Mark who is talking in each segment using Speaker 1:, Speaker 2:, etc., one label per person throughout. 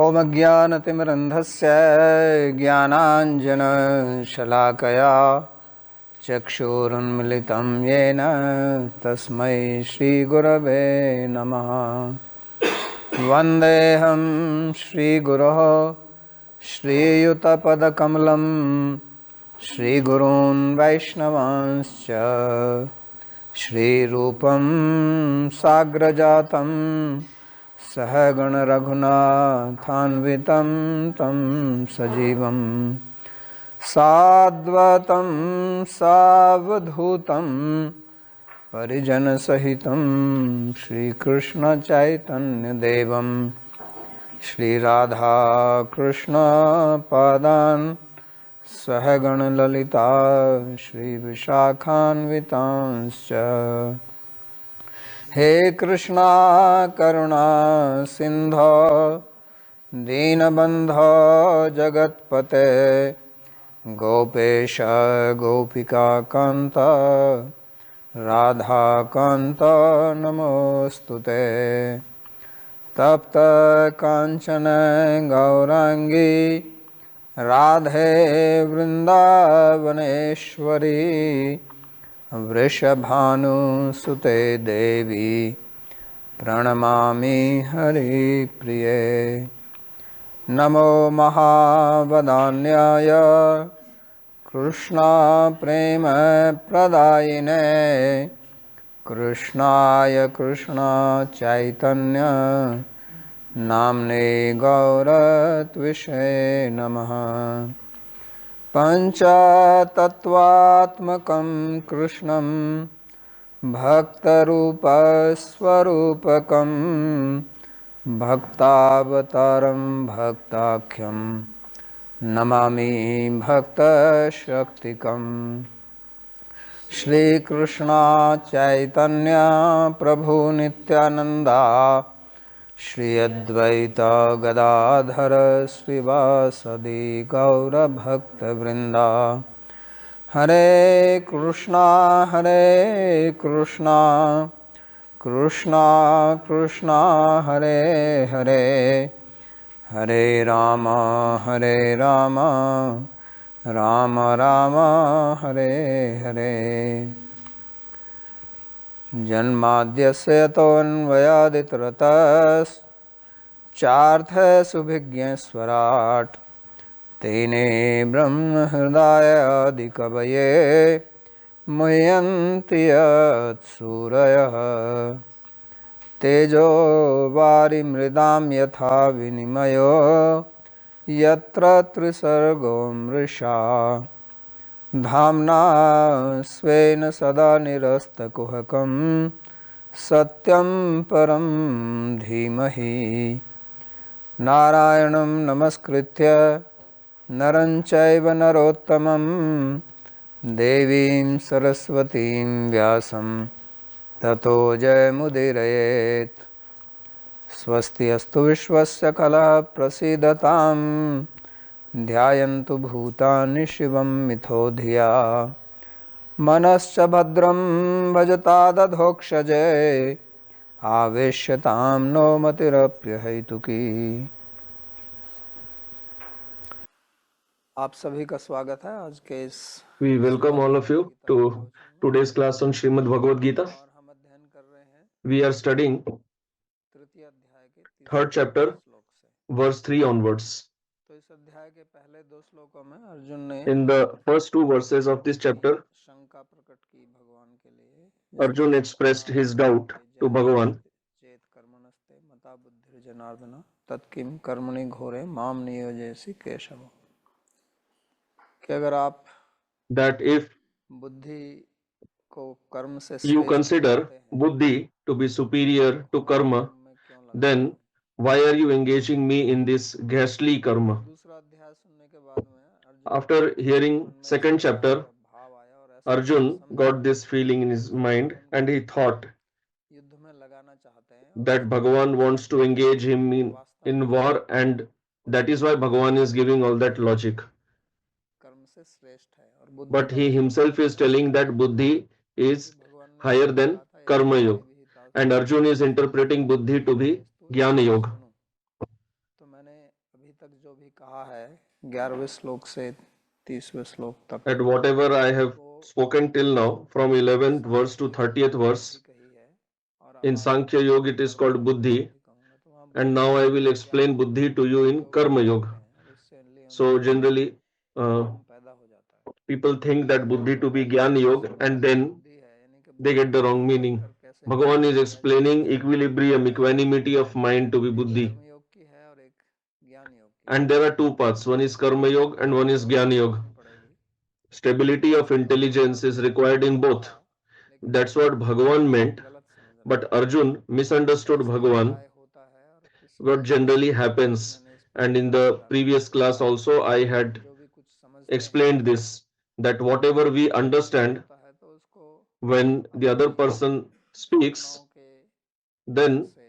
Speaker 1: ओम अज्ञानतिमिरन्धस्य ज्ञानाञ्जनशलाकया चक्षुरुन्मिलितं येन तस्मै श्रीगुरवे नमः। वन्देऽहं श्रीगुरोः श्रीयुतपदकमलं श्रीगुरून् वैष्णवांश्च श्रीरूपं साग्रजातं सहगण रघुनाथान्वितं तं सजीवं साद्वतं सावधूतं परिजनसहितं श्रीकृष्ण चैतन्यदेवं श्रीराधा कृष्ण पादान् सहगण ललिता श्रीविशाखान्वितांश्च। हे कृष्णा करुणा सिंधो दीनबंधो जगत्पते गोपेश गोपिका कांत राधा कांत नमोस्तुते। तप्त कांचन गौरांगी राधे वृंदावनेश्वरी वृषभानुसुते देवी प्रणमामि हरिप्रिये। नमो महावदान्याय कृष्णा प्रेम प्रदायिने कृष्णाय कृष्णा चैतन्य नाम्ने गौरत्विषे नमः। पंचतत्वात्मकं कृष्णं भक्तरूपस्वरूपकं भक्तावतारं भक्ताख्यं नमामि भक्तशक्तिकं। श्रीकृष्ण चैतन्य प्रभु नित्यानंदा श्री अद्वैत गदाधर श्रीवासदि गौरभक्तवृंदा। हरे कृष्णा कृष्णा कृष्णा हरे हरे हरे राम राम राम हरे हरे। जन्माद्यस्य तोऽन्वयादितरतश्चार्थसुभिज्ञस्वराट् तेने ब्रह्महृदायादिकवये मुह्यन्ति यत्सूरयः। तेजो वारिमृदां यथा विनिमयो यत्र त्रिसर्गो मृषा धाम्ना स्वेन सदा निरस्तकुहकं सत्यं परं धीमहि। नारायणं नमस्कृत्य नरं चैव नरोत्तमं देवीं सरस्वतीं व्यासं ततो जयमुदीरयेत्। स्वस्ति अस्तु विश्वस्य कलः प्रसीदतां ध्यायन्तु भूतानि शिवं मिथो धिया। मनश्च भद्रं भजतादधोक्षजे आवेश्यतां नो मतिरप्यहैतुकी। आप सभी का स्वागत है आज के इस
Speaker 2: We welcome all of you to today's class on Śrīmad-Bhāgavad Gita. We are studying third chapter, verse 3 onwards. In the first two verses of this chapter, Arjun expressed his doubt to Bhagavan.
Speaker 1: तत्किं कर्मणि घोरे माम नियोजयसि केशव। कि अगर आप
Speaker 2: that if
Speaker 1: बुद्धि को कर्म से
Speaker 2: you consider buddhi to be superior to karma, then why are you engaging me in this ghastly karma? After hearing second chapter, Arjun got this feeling in his mind and he thought that Bhagavan wants to engage him in war, and that is why Bhagavan is giving all that logic. But he himself is telling that buddhi is higher than karma yoga, and Arjun is interpreting buddhi to be jnana yoga.
Speaker 1: तक जो भी कहा है 11वें श्लोक से 30वें श्लोक तक,
Speaker 2: at whatever I have spoken till now, from 11th verse to 30th verse.
Speaker 1: कही है, और
Speaker 2: In Sankhya Yoga, it is called Buddhi,
Speaker 1: कहूँगा तो वहाँ
Speaker 2: and now I will explain Buddhi to you in Karma Yoga. So generally,
Speaker 1: पैदा हो जाता है।
Speaker 2: people think that Buddhi to be Jnana Yoga, and then they get the wrong meaning. Bhagavan is explaining equilibrium, equanimity of mind to be Buddhi.
Speaker 1: योग की है और एक ज्ञान योग की
Speaker 2: And there are two paths, one is Karma Yoga and one is Jnana Yoga.
Speaker 1: पड़ेगी।
Speaker 2: Stability of intelligence is required in both. That's what Bhagavan meant. But Arjun misunderstood Bhagavan,
Speaker 1: होता है और किस
Speaker 2: what generally happens. And in the previous class also I had
Speaker 1: जो भी कुछ समझ
Speaker 2: explained this, that whatever we understand
Speaker 1: होता है तो उसको
Speaker 2: when the other person speaks,
Speaker 1: के
Speaker 2: then
Speaker 1: से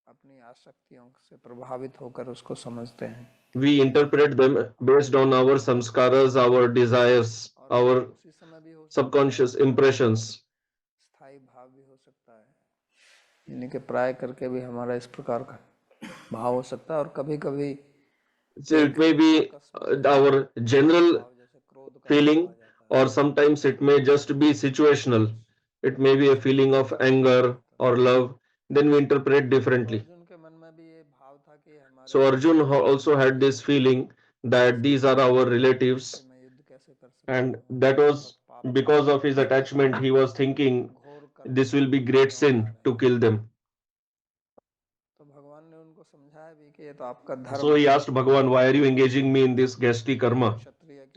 Speaker 1: अपनी आसक्तियों से प्रभावित होकर उसको समझते हैं।
Speaker 2: we interpret them based on our samskaras, our desires, our
Speaker 1: उसी समय भी हो
Speaker 2: subconscious impressions.
Speaker 1: स्थायी भाव भी हो सकता है, यानी कि प्राय करके भी हमारा इस प्रकार का भाव हो सकता है, और कभी कभी
Speaker 2: So it may be our general
Speaker 1: जैसे क्रोध का
Speaker 2: feeling, or sometimes it may just be situational. It may be a feeling of anger or love, then we interpret differently.
Speaker 1: Arjun के मन में भी ये भाव था कि हमारे
Speaker 2: So Arjun also had this feeling that these are our relatives,
Speaker 1: मैं युद्ध कैसे कर सकता
Speaker 2: and that was because of his attachment. He was thinking this will be great sin to kill them.
Speaker 1: तो भगवान ने उनको समझाया भी कि ये तो आपका धर्म
Speaker 2: So he asked Bhagavan, why are you engaging me in this ghastly karma?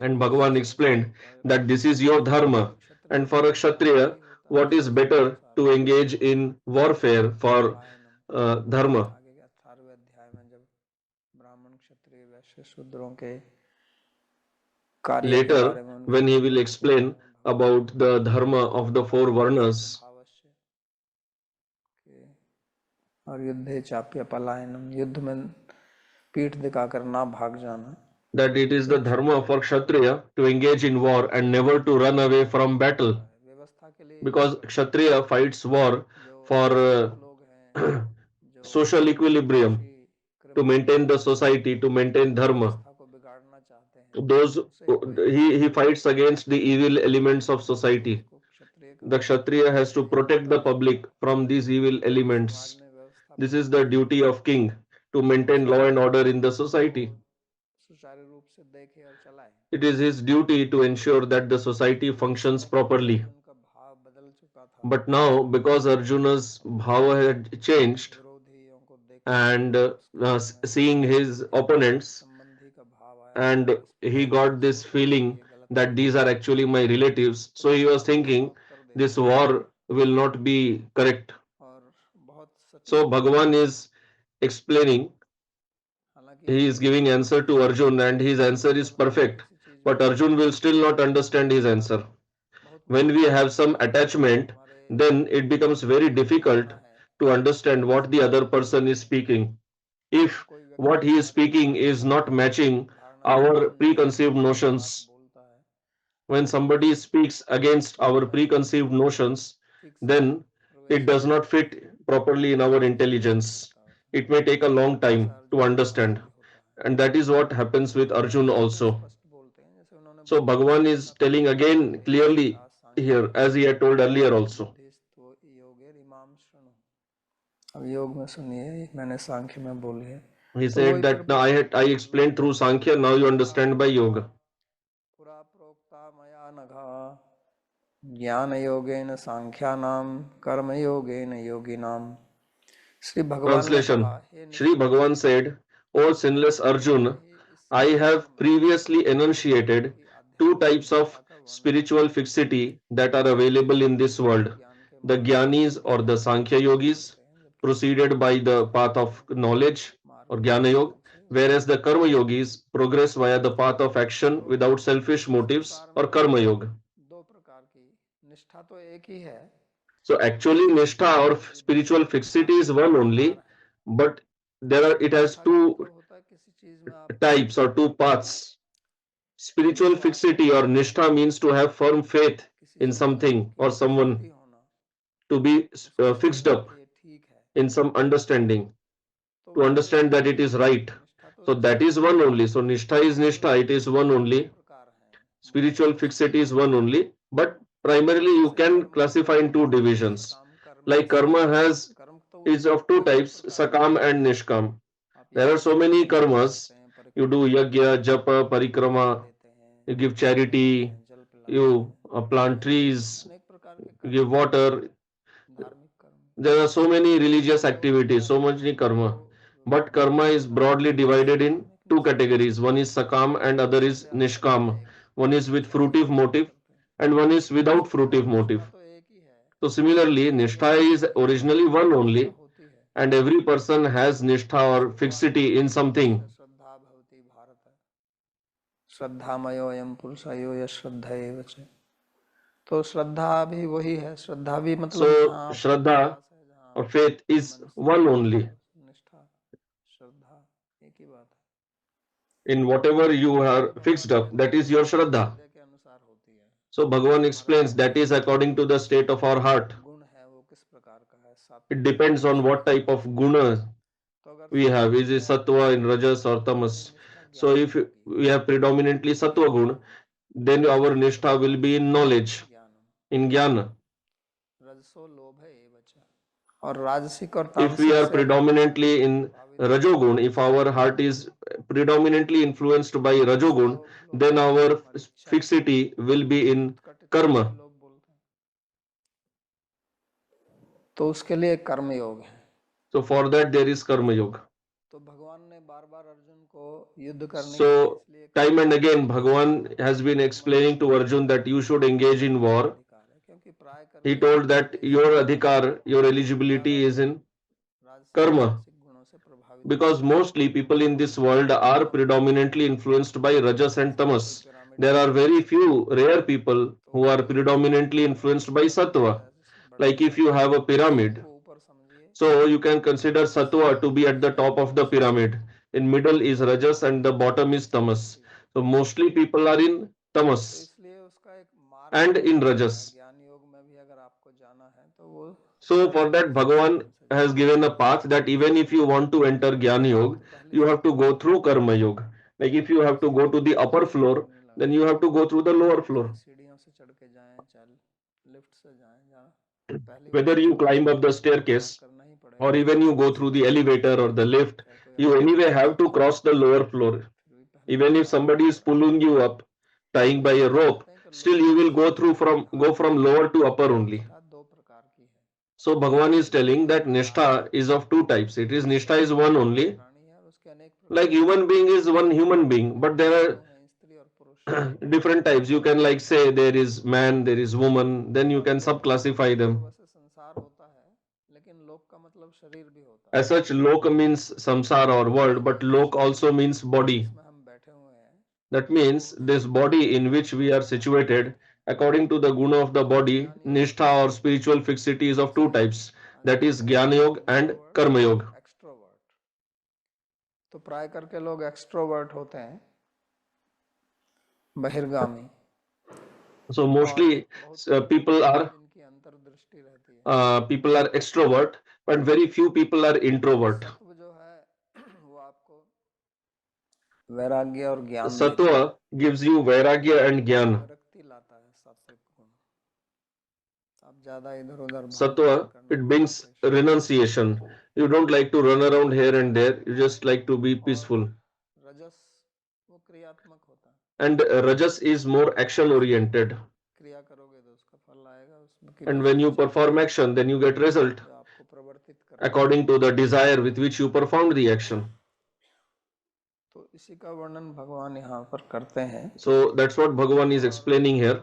Speaker 2: And Bhagavan explained that this is your dharma, and for a kshatriya, what is better to engage in warfare for dharma.
Speaker 1: आगे के 18वें अध्याय में जब ब्राह्मण क्षत्रिय वैश्य शूद्रों के कार्य के
Speaker 2: Later,
Speaker 1: बारे में उनको
Speaker 2: when he will explain about the dharma of the four varnas,
Speaker 1: अवश्य और युद्धे चाप्य पलायनम, युद्ध में पीठ दिखाकर ना भाग जाना,
Speaker 2: that it is the dharma for kshatriya to engage in war and never to run away from battle,
Speaker 1: व्यवस्था के लिए
Speaker 2: because kshatriya fights war for
Speaker 1: लोग हैं
Speaker 2: social equilibrium, to maintain the society, to maintain dharma.
Speaker 1: को बिगाड़ना चाहते हैं,
Speaker 2: Those he fights against the evil elements of society. The kshatriya has to protect the public from these evil elements. This is the duty of king, to maintain law and order in the society.
Speaker 1: सुचारू रूप से देखे और चलाए।
Speaker 2: It is his duty to ensure that the society functions properly.
Speaker 1: उनका भाव बदल चुका था,
Speaker 2: But now, because Arjuna's bhava had changed,
Speaker 1: विरोधियों को देख
Speaker 2: and seeing his opponents,
Speaker 1: संबंधी का भाव आया,
Speaker 2: and he got this feeling that these are actually my relatives, so he was thinking this war will not be correct.
Speaker 1: और बहुत
Speaker 2: So Bhagavan is explaining,
Speaker 1: हालांकि
Speaker 2: he is giving answer to Arjun, and his answer is perfect, but Arjun will still not understand his answer. When we have some attachment, then it becomes very difficult to understand what the other person is speaking. If what he is speaking is not matching our preconceived notions,
Speaker 1: बोलता है
Speaker 2: when somebody speaks against our preconceived notions, then it does not fit properly in our intelligence. It may take a long time to understand, and that is what happens with Arjun also.
Speaker 1: स्पष्ट बोलते हैं, जैसे उन्होंने
Speaker 2: So Bhagavan is telling again clearly here, as he had told earlier also.
Speaker 1: अब योग में सुनिए, मैंने सांख्य में बोली है।
Speaker 2: He said that now I explained through Sankhya, now you understand by yoga.
Speaker 1: पुरा प्रोक्ता मया नघा ज्ञान योगेन सांख्यानाम कर्म योगेन योगिनाम। श्री भगवान ने
Speaker 2: Translation.
Speaker 1: कहा, हे
Speaker 2: Shri Bhagavan said, O sinless Arjun, I have previously enunciated two types of spiritual fixity that are available in this world. The Jnanis or the Sankhya Yogis, proceeded by the path of knowledge or Jnana Yoga, whereas the Karma Yogis progress via the path of action without selfish motives or Karma Yoga.
Speaker 1: दो प्रकार की निष्ठा तो एक ही है,
Speaker 2: So actually Nishtha or spiritual fixity is one only, but it has two
Speaker 1: होता है किसी चीज में आप
Speaker 2: types or two paths. Spiritual fixity or Nishtha means to have firm faith in something or someone,
Speaker 1: होना,
Speaker 2: to be fixed up
Speaker 1: ये ठीक है,
Speaker 2: in some understanding, to understand that it is right. So that is one only. So nishtha is nishtha, it is one only. Spiritual fixity is one only. But primarily you can classify in two divisions. Like karma has is of two types, sakam and nishkam. There are so many karmas. You do yagya, japa, parikrama, you give charity, you plant trees, you give water. There are so many religious activities, so much karma. But karma is broadly divided in two categories. One is sakam and other is nishkam. One is with fruitive motive and one is without fruitive motive. So similarly, nishtha is originally one only, and every person has nishtha or fixity in something.
Speaker 1: श्रद्धामयोऽयं पुरुषयो यः श्रद्धयेव च। तो श्रद्धा भी वही है, श्रद्धा भी मतलब
Speaker 2: So
Speaker 1: जहाँ
Speaker 2: Shraddha or faith is one only.
Speaker 1: निष्ठा श्रद्धा एक ही बात है।
Speaker 2: In whatever you are fixed up, that is your Shraddha.
Speaker 1: के अनुसार होती है।
Speaker 2: So Bhagavan explains that is according to the state of our heart.
Speaker 1: गुण है वो किस प्रकार का है,
Speaker 2: It depends on what type of guna we have. Is it sattva in rajas or tamas? So if we have predominantly sattva guna, then our nishtha will be in knowledge, in jnana.
Speaker 1: रजसो लोभ एव च। और राजसिक और
Speaker 2: If we are predominantly in rajogun, if our heart is predominantly influenced by rajogun, then our fixity will be in karma.
Speaker 1: तो उसके लिए कर्म योग है।
Speaker 2: So for that there is karma yoga.
Speaker 1: तो भगवान ने बार-बार अर्जुन को युद्ध करने
Speaker 2: So time and again Bhagavan has been explaining to Arjun that you should engage in war. He told that your adhikar, your eligibility is in karma, because mostly people in this world are predominantly influenced by rajas and tamas. There are very few rare people who are predominantly influenced by sattva. Like if you have a pyramid, so you can consider sattva to be at the top of the pyramid. In middle is rajas and the bottom is tamas. So mostly people are in tamas and in rajas. So for that Bhagavan has given a path that even if you want to enter Jnana Yoga, you have to go through Karma Yoga. Like if you have to go to the upper floor, then you have to go through the lower floor. Whether you climb up the staircase or even you go through the elevator or the lift, you anyway have to cross the lower floor. Even if somebody is pulling you up, tying by a rope, still you will go from lower to upper only. So Bhagavan is telling that nishtha is of two types. It is nishtha is one only. Like human being is one human being, but there are different types. You can like say there is man, there is woman, then you can sub-classify them. As such, lok means samsara or world, but lok also means body. That means this body in which we are situated, according to the guna of the body, nishtha or spiritual fixity is of two types. That is Jnana Yoga and Karma Yoga.
Speaker 1: तो प्राय करके लोग extrovert होते हैं, बहिर्गामी.
Speaker 2: So mostly people are extrovert, but very few people are introvert.
Speaker 1: वैराग्य और ज्ञान.
Speaker 2: Sattva gives you vairagya and jnana. Sattva, it brings renunciation. You don't like to run around here and there. You just like to be peaceful. And rajas is more action oriented. And when you perform action, then you get result according to the desire with which you performed the action. So that's what Bhagavan is explaining here.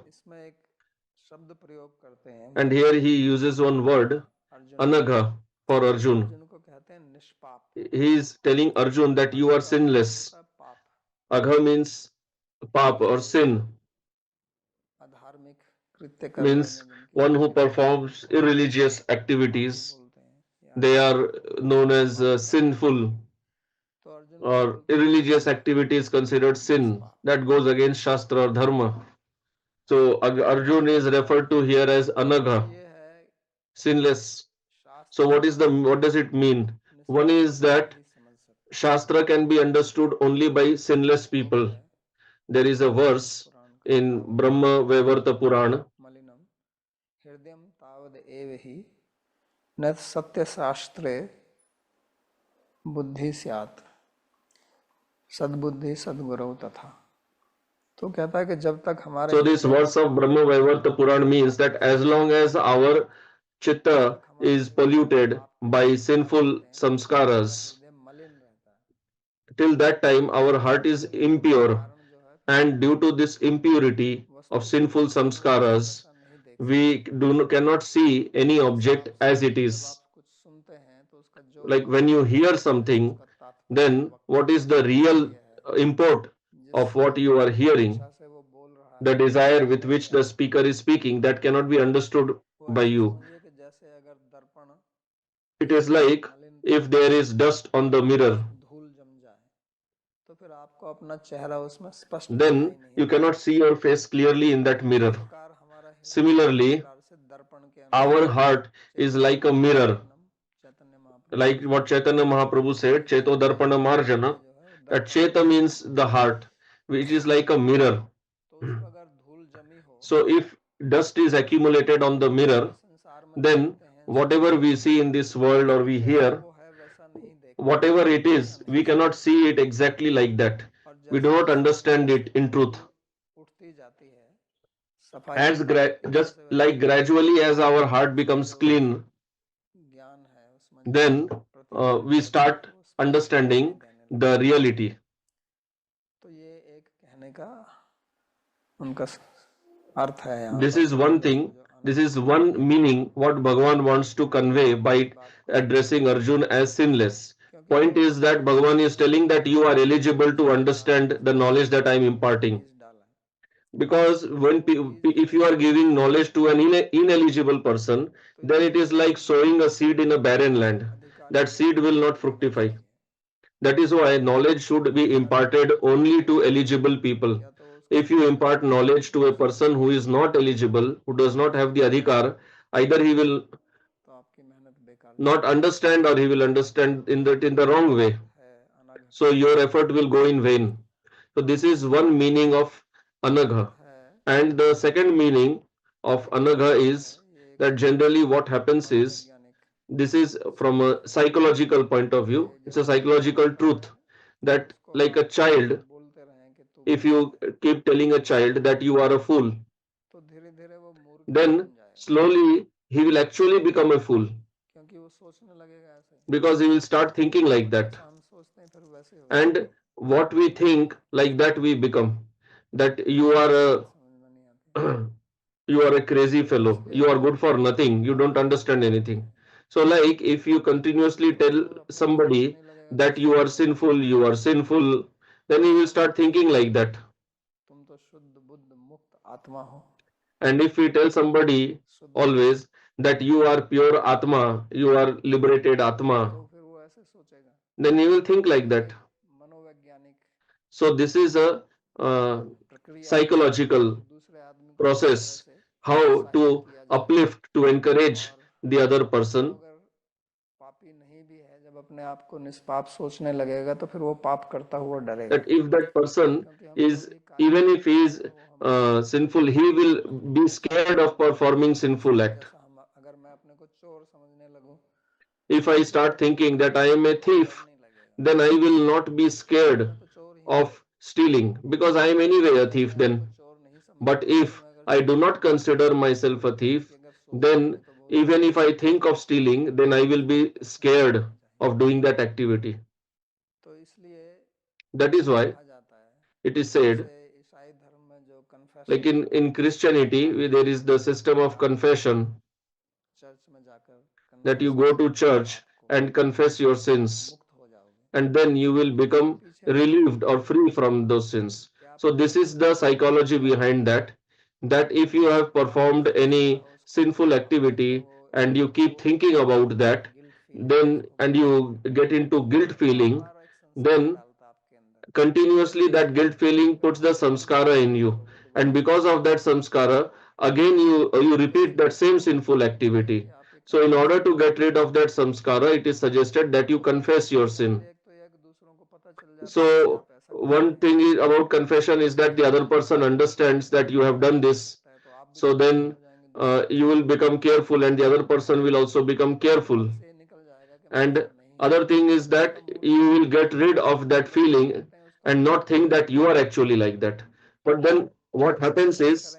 Speaker 2: And here he uses one word, anagha, for Arjun. He is telling Arjun that you are sinless. Agha means pap or sin. Means one who performs irreligious activities. They are known as sinful, or irreligious activity is considered sin. That goes against Shastra or Dharma. So Arjun is referred to here as anagha, sinless. So what does it mean? One is that Shastra can be understood only by sinless people. There is a verse in Brahma Vaivarta Purana.
Speaker 1: मलिनम हृदयम तावद एव ही न सत्य शास्त्रे बुद्धि स्यात् सद्बुद्धि सद्गुरु तथा। तो कहता है कि जब तक हमारे
Speaker 2: So this verse of Brahma Vaivarta Purana means that as long as our chitta is polluted by sinful samskaras, till that time our heart is impure, and due to this impurity of sinful samskaras, we cannot see any object as it is. Like when you hear something, then what is the real import of what you are hearing? The desire with which the speaker is speaking, that cannot be understood by you. It is like if there is dust on the mirror, then you cannot see your face clearly in that mirror. Similarly, our heart is like a mirror. Like what Chaitanya Mahaprabhu said, Cheto Darpana Marjana, that Cheta means the heart, which is like a mirror. So if dust is accumulated on the mirror, then whatever we see in this world or we hear, whatever it is, we cannot see it exactly like that. We do not understand it in truth. Just like gradually as our heart becomes clean, then we start understanding the reality. This is one thing, this is one meaning what Bhagavan wants to convey by addressing Arjun as sinless. Point is that Bhagavan is telling that you are eligible to understand the knowledge that I am imparting. Because if you are giving knowledge to an ineligible person, then it is like sowing a seed in a barren land. That seed will not fructify. That is why knowledge should be imparted only to eligible people. If you impart knowledge to a person who is not eligible, who does not have the adhikar, either he will not understand or he will understand in the wrong way. So your effort will go in vain. So this is one meaning of anagha. And the second meaning of anagha is that generally what happens is, this is from a psychological point of view, it's a psychological truth that like a child, if you keep telling a child that you are a fool, then slowly he will actually become a fool, because he will start thinking like that. And what we think, like that we become. That you are a crazy fellow, you are good for nothing, you don't understand anything. So like if you continuously tell somebody that you are sinful, then he will start thinking like that. And if we tell somebody always that you are pure Atma, you are liberated Atma, then he will think like that. So this is a psychological process, how to uplift, to encourage the other person. That if that person is, even if he is sinful, he will be scared of performing sinful act. If I start thinking that I am a thief, then I will not be scared of stealing, because I am anyway a thief then. But if I do not consider myself a thief, then even if I think of stealing, then I will be scared of doing that activity. That is why it is said, like in Christianity, there is the system of confession, that you go to church and confess your sins, and then you will become relieved or free from those sins. So this is the psychology behind that, that if you have performed any sinful activity and you keep thinking about that, then and you get into guilt feeling, then continuously that guilt feeling puts the samskara in you, and because of that samskara, again you repeat that same sinful activity. So in order to get rid of that samskara, it is suggested that you confess your sin. So one thing is about confession is that the other person understands that you have done this. So then you will become careful, and the other person will also become careful. And other thing is that you will get rid of that feeling and not think that you are actually like that. But then what happens is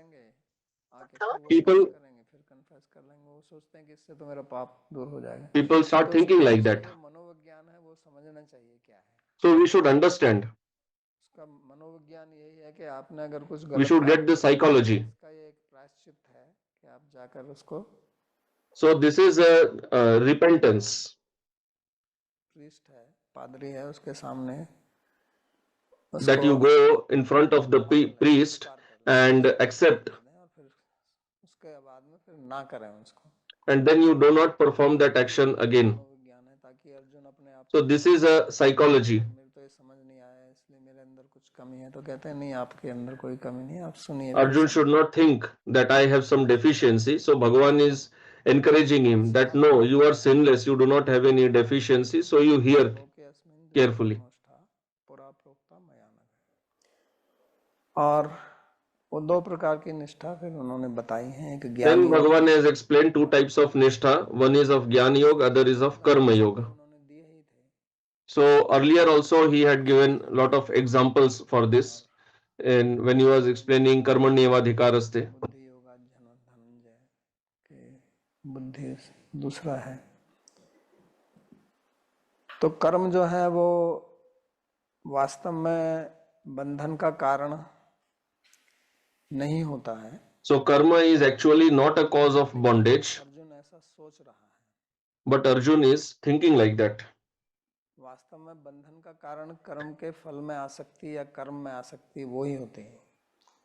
Speaker 2: people
Speaker 1: फिर confess कर लेंगे, वो सोचते हैं कि इससे तो मेरा पाप दूर हो जाएगा।
Speaker 2: people start
Speaker 1: तो
Speaker 2: thinking
Speaker 1: उसके
Speaker 2: like
Speaker 1: पीछे
Speaker 2: that.
Speaker 1: जो मनोविज्ञान है वो समझना चाहिए क्या है।
Speaker 2: So we should understand.
Speaker 1: उसका मनोविज्ञान यही है कि आपने अगर कुछ
Speaker 2: We
Speaker 1: गलत
Speaker 2: should
Speaker 1: काम
Speaker 2: get the
Speaker 1: किया है,
Speaker 2: psychology.
Speaker 1: इसका ये एक प्रायश्चित है कि आप जाकर उसको
Speaker 2: So this is a repentance.
Speaker 1: Priest है, पादरी है, उसके सामने
Speaker 2: That you go in front of the priest and accept,
Speaker 1: और फिर उसके बाद में फिर ना करें उसको।
Speaker 2: and then you do not perform that action again.
Speaker 1: मनोविज्ञान है ताकि अर्जुन अपने आप
Speaker 2: So this is a psychology.
Speaker 1: मेरे तो ये समझ नहीं आया इसलिए मेरे अंदर कुछ कमी है, तो कहते हैं नहीं, आपके अंदर कोई कमी नहीं है, आप सुनिए।
Speaker 2: Arjun should not think that I have some deficiency. So Bhagavan is encouraging him that no, you are sinless, you do not have any deficiency. So you hear carefully.
Speaker 1: और वो दो प्रकार की निष्ठा फिर उन्होंने बताई हैं, एक
Speaker 2: Then
Speaker 1: ज्ञान
Speaker 2: Bhagavan has explained two types of nishtha. One is of Jnana Yoga, other is of Karma Yoga.
Speaker 1: उन्होंने दिए ही थे।
Speaker 2: So earlier also he had given a lot of examples for this. And when he was explaining Karmanyevadhikaraste.
Speaker 1: बुद्धि योगा धनंजय के बुद्धि दूसरा है। तो कर्म जो है वो वास्तव में बंधन का कारण नहीं होता है।
Speaker 2: So karma is actually not a cause of bondage.
Speaker 1: Arjun ऐसा सोच रहा है।
Speaker 2: But Arjun is thinking like that.
Speaker 1: वास्तव में बंधन का कारण कर्म के फल में आसक्ति या कर्म में आसक्ति वो ही होती है।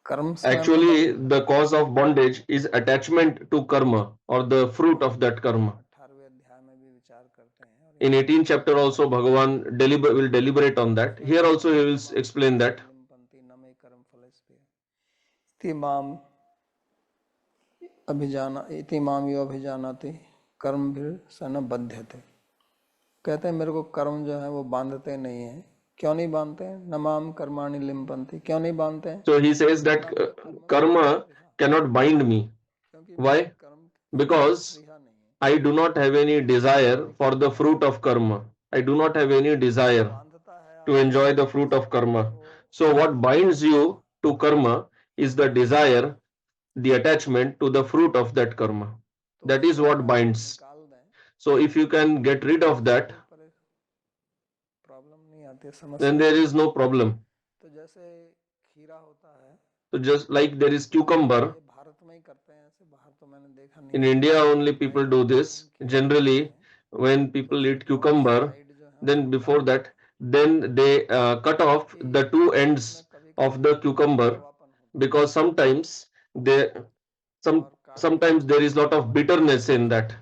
Speaker 1: कर्म
Speaker 2: Actually, the cause of bondage is attachment to karma or the fruit of that karma.
Speaker 1: 18वें अध्याय में भी विचार करते हैं।
Speaker 2: In 18th chapter also Bhagavan will deliberate on that. Here also he will explain that.
Speaker 1: इति माम यो अभिजानाति कर्म भी सन बध्यते। कहते हैं मेरे को कर्म जो है वो बांधते नहीं है। क्यों नहीं बांधते हैं? नमाम कर्माणि लिम्पन्ति। क्यों नहीं बांधते हैं?
Speaker 2: So he says that karma cannot bind me. Why? Because I do not have any desire for the fruit of karma. I do not have any desire to enjoy the fruit of karma. So what binds you to karma is the desire, the attachment to the fruit of that karma. That is what binds. So if you can get rid of that, then there is no problem. So just like there is cucumber, in India only people do this. Generally, when people eat cucumber, then before that, then they cut off the two ends of the cucumber, because sometimes sometimes there is lot of bitterness in that.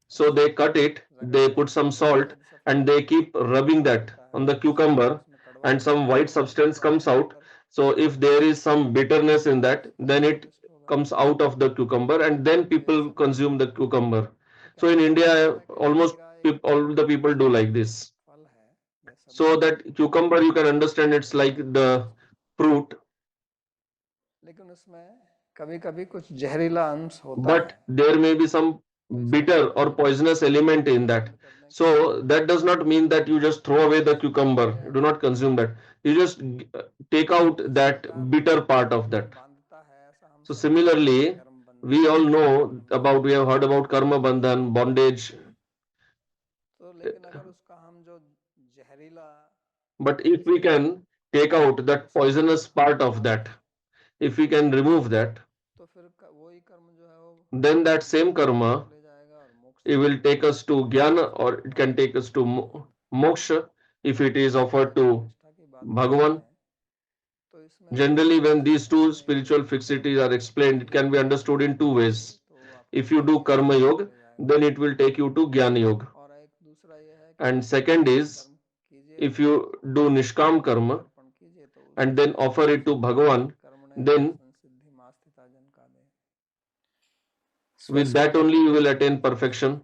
Speaker 2: So they cut it, they put some salt, and they keep rubbing that on the cucumber, and some white substance comes out. So if there is some bitterness in that, then it comes out of the cucumber, and then people consume the cucumber. So in India, almost all the people do like this. So that cucumber, you can understand, it's like the fruit. But there may be some bitter or poisonous element in that. So that does not mean that you just throw away the cucumber. You do not consume that. You just take out that bitter part of that. So similarly, we all know about, we have heard about karma bandhan, bondage. But if we can take out that poisonous part of that, if we can remove that, then that same karma, it will take us to jnana, or it can take us to moksha if it is offered to Bhagavan. Generally, when these two spiritual fixities are explained, it can be understood in two ways. If you do karma yoga, then it will take you to jnana yoga. And second is, if you do nishkam karma and then offer it to Bhagavan, then with that only you will attain perfection.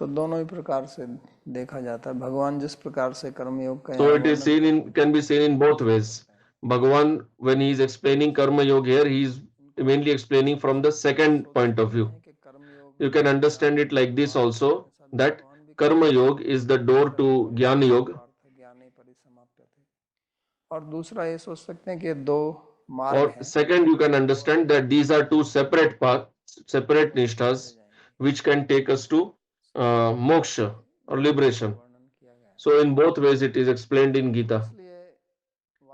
Speaker 1: तो दोनों ही प्रकार से देखा जाता है। भगवान जिस प्रकार से कर्मयोग का
Speaker 2: So
Speaker 1: यहाँ
Speaker 2: it is
Speaker 1: वर्णन
Speaker 2: seen in, can be seen in both ways. Bhagavan, when he is explaining karma yoga here, he is mainly explaining from the second point of view.
Speaker 1: कि कर्मयोग
Speaker 2: You can understand it like this also, that karma yoga is the door to jnana yoga.
Speaker 1: ज्ञाने परिसमाप्यते। और दूसरा ये सोच सकते हैं कि दो मार्ग
Speaker 2: Or
Speaker 1: हैं
Speaker 2: second, you can understand that these are two separate paths, separate nishtas, which can take us to moksha or liberation.
Speaker 1: वर्णन किया गया है।
Speaker 2: So in both ways it is explained in Gita.
Speaker 1: इसलिए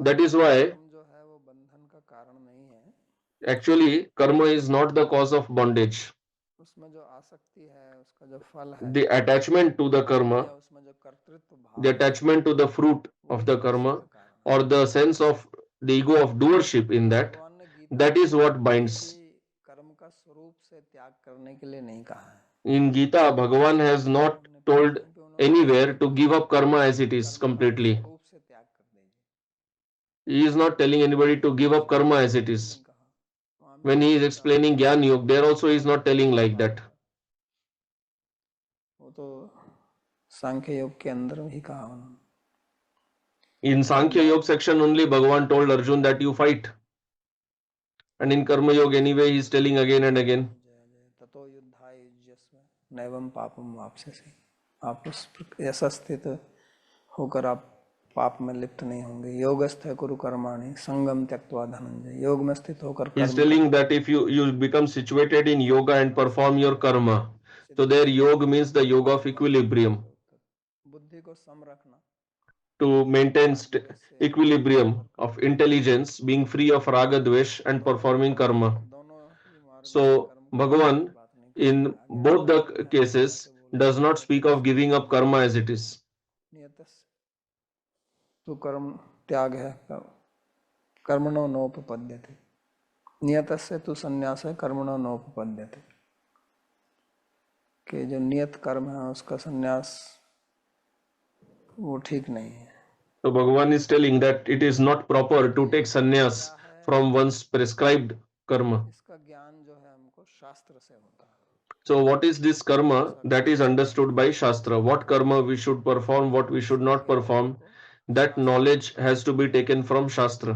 Speaker 2: That is why
Speaker 1: कर्म जो है वो बंधन का कारण नहीं है,
Speaker 2: actually karma is not the cause of bondage.
Speaker 1: उसमें जो आसक्ति है, उसका जो फल है,
Speaker 2: The attachment to the
Speaker 1: या
Speaker 2: karma,
Speaker 1: उसमें जो कर्तृत्व भाव
Speaker 2: the attachment to the fruit of the karma, or the sense of the ego of doership in that,
Speaker 1: भगवान ने Gita
Speaker 2: that is what binds.
Speaker 1: कर्म का स्वरूप से त्याग करने के लिए नहीं कहा है।
Speaker 2: In Gita, Bhagavan has not told anywhere to give up karma as it is completely.
Speaker 1: स्वरूप से त्याग कर दीजिए,
Speaker 2: He is not telling anybody to give up karma as it is. When he is explaining Jnana Yoga, there also he is not telling like that.
Speaker 1: वो तो सांख्य योग के अंदर ही कहा उन्होंने।
Speaker 2: In Sankhya Yoga section only, Bhagavan told Arjun that you fight. And in Karma Yoga anyway, he is telling again and again.
Speaker 1: ततो युद्धाय युज्यस्व नैवं पापम वाप्स्यसि। आप उस ऐसा स्थित होकर आप पाप में लिप्त नहीं होंगे। योगस्थ कुरु कर्माणि संगम त्यक्त्वा धनंजय। योग में स्थित होकर
Speaker 2: He is telling that if you become situated in yoga and perform your karma, so there yoga means the yoga of equilibrium.
Speaker 1: बुद्धि को सम रखना,
Speaker 2: To maintain equilibrium of intelligence, being free of raga dvesh and performing karma. So Bhagavan in both the cases does not speak of giving up karma as it is.
Speaker 1: तो कर्म त्याग है, कर्मणो नोपपद्यते। नियतस्य तु संन्यास है, कर्मणो नोपपद्यते। कि जो नियत कर्म है उसका संन्यास वो ठीक नहीं है।
Speaker 2: So Bhagavan is telling that it is not proper to take sannyas from one's prescribed karma.
Speaker 1: इसका ज्ञान जो है हमको शास्त्र से होता है।
Speaker 2: So what is this karma? That is understood by Shastra. What karma we should perform, what we should not perform, that knowledge has to be taken from Shastra.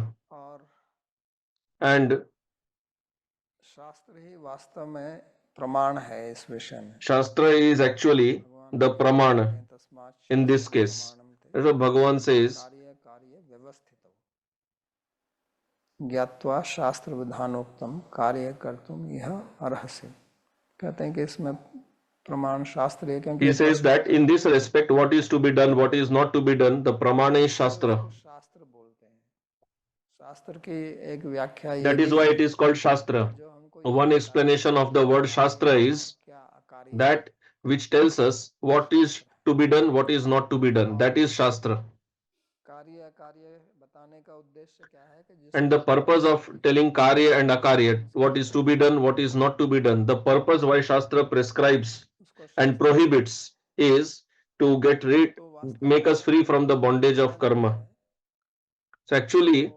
Speaker 2: And
Speaker 1: शास्त्र ही वास्तव में प्रमाण है इस विषय में।
Speaker 2: Shastra is actually the pramana in this case. That's what Bhagavan says.
Speaker 1: ज्ञात्वा शास्त्र विधानोक्तम कार्य कर्तुम यह अर्हसि। कहते हैं कि इसमें प्रमाण शास्त्र है, क्योंकि
Speaker 2: He says that in this respect, what is to be done, what is not to be done, the pramana is Shastra.
Speaker 1: शास्त्र बोलते हैं। शास्त्र की एक व्याख्या
Speaker 2: That is why it is called Shastra. One explanation of the word Shastra is that which tells us what is to be done, what is not to be done. That is Shastra.
Speaker 1: कार्य अकार्य बताने का उद्देश्य क्या है कि
Speaker 2: And the purpose of telling Karya and Akarya, what is to be done, what is not to be done, the purpose why Shastra prescribes and prohibits is to make us free from the bondage of karma. So actually,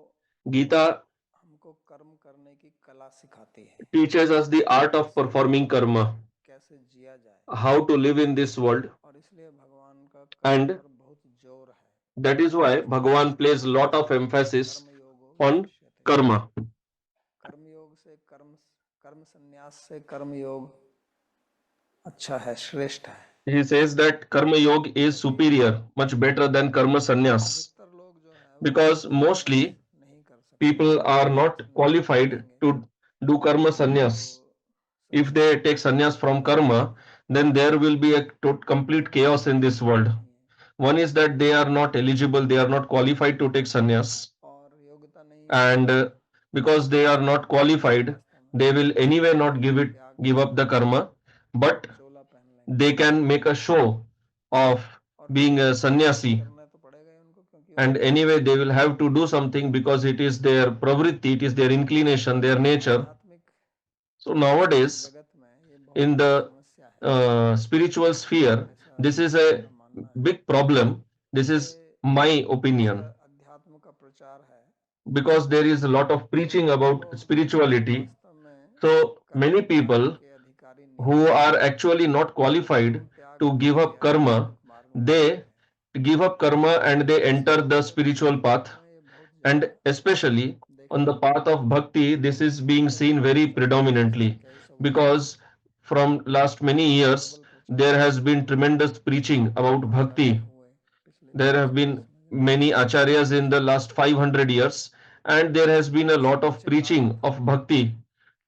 Speaker 2: Gita
Speaker 1: हमको कर्म करने की कला सिखाती है,
Speaker 2: teaches us the art of performing karma,
Speaker 1: कैसे जिया जाए,
Speaker 2: how to live in this world,
Speaker 1: और इसलिए भगवान का कर्म
Speaker 2: and
Speaker 1: पर बहुत जोर है।
Speaker 2: that is why Bhagavan plays a lot of emphasis on karma.
Speaker 1: कर्म योग से कर्म संन्यास से कर्म योग अच्छा है, श्रेष्ठ है।
Speaker 2: He says that karma yoga is superior, much better than karma sannyas, because mostly people are not qualified to do karma sannyas. If they take sannyas from karma, then there will be a complete chaos in this world. One is that they are not eligible, they are not qualified to take sannyas, and because they are not qualified, they will anyway not give up the karma, but they can make a show of being a sannyasi, and anyway they will have to do something because it is their pravritti, it is their inclination, their nature. So nowadays in the spiritual sphere, this is a big problem. This is my opinion, because there is a lot of preaching about spirituality. So many people who are actually not qualified to give up karma, they give up karma and they enter the spiritual path. And especially on the path of bhakti, this is being seen very predominantly because from last many years there has been tremendous preaching about bhakti. There have been many acharyas in the last 500 years, and there has been a lot of preaching of bhakti.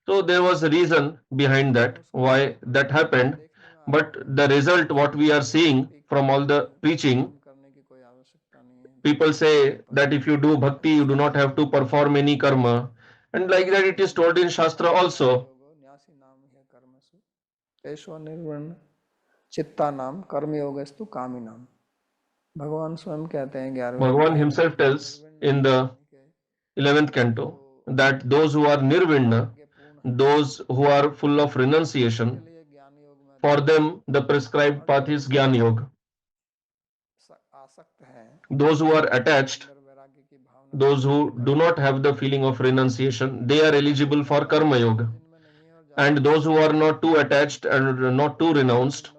Speaker 2: So there was a reason behind that, why that happened. But the result, what we are seeing from all the preaching, people say that if you do bhakti, you do not have to perform any karma. And like that, it is told in Shastra also.
Speaker 1: चित्ता नाम कर्मयोगस्तु कामी नाम भगवान स्वयं कहते हैं 11वें
Speaker 2: Bhagavan himself tells in the 11th canto that those who are nirvinna, those who are full of renunciation, for them the prescribed path is Jnana Yoga. Those who are attached, those who do not have the feeling of renunciation, they are eligible for Karma Yoga. And those who are not too attached and not too renounced,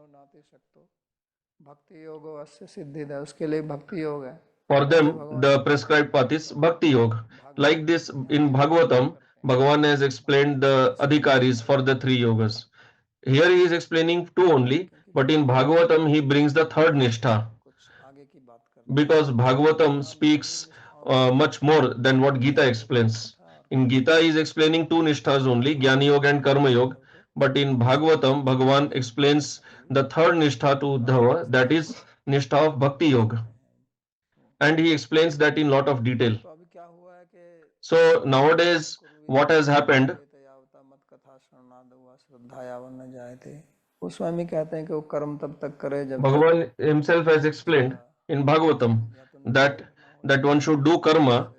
Speaker 2: for them the prescribed path is Bhakti Yoga. Like this in Bhagavatam, Bhagavan has explained the adhikaris for the three yogas. Here he is explaining two only, but in Bhagavatam he brings the third nishtha, because Bhagavatam speaks much more than what Gita explains. In Gita he is explaining two nishthas only, Jnana Yoga and Karma Yoga, but in Bhagavatam Bhagavan explains the third nishtha to Uddhava, that is nishtha of Bhakti Yoga, and he explains that in lot of detail. So nowadays what has happened, Bhagavan himself has explained in Bhagavatam that one should do karma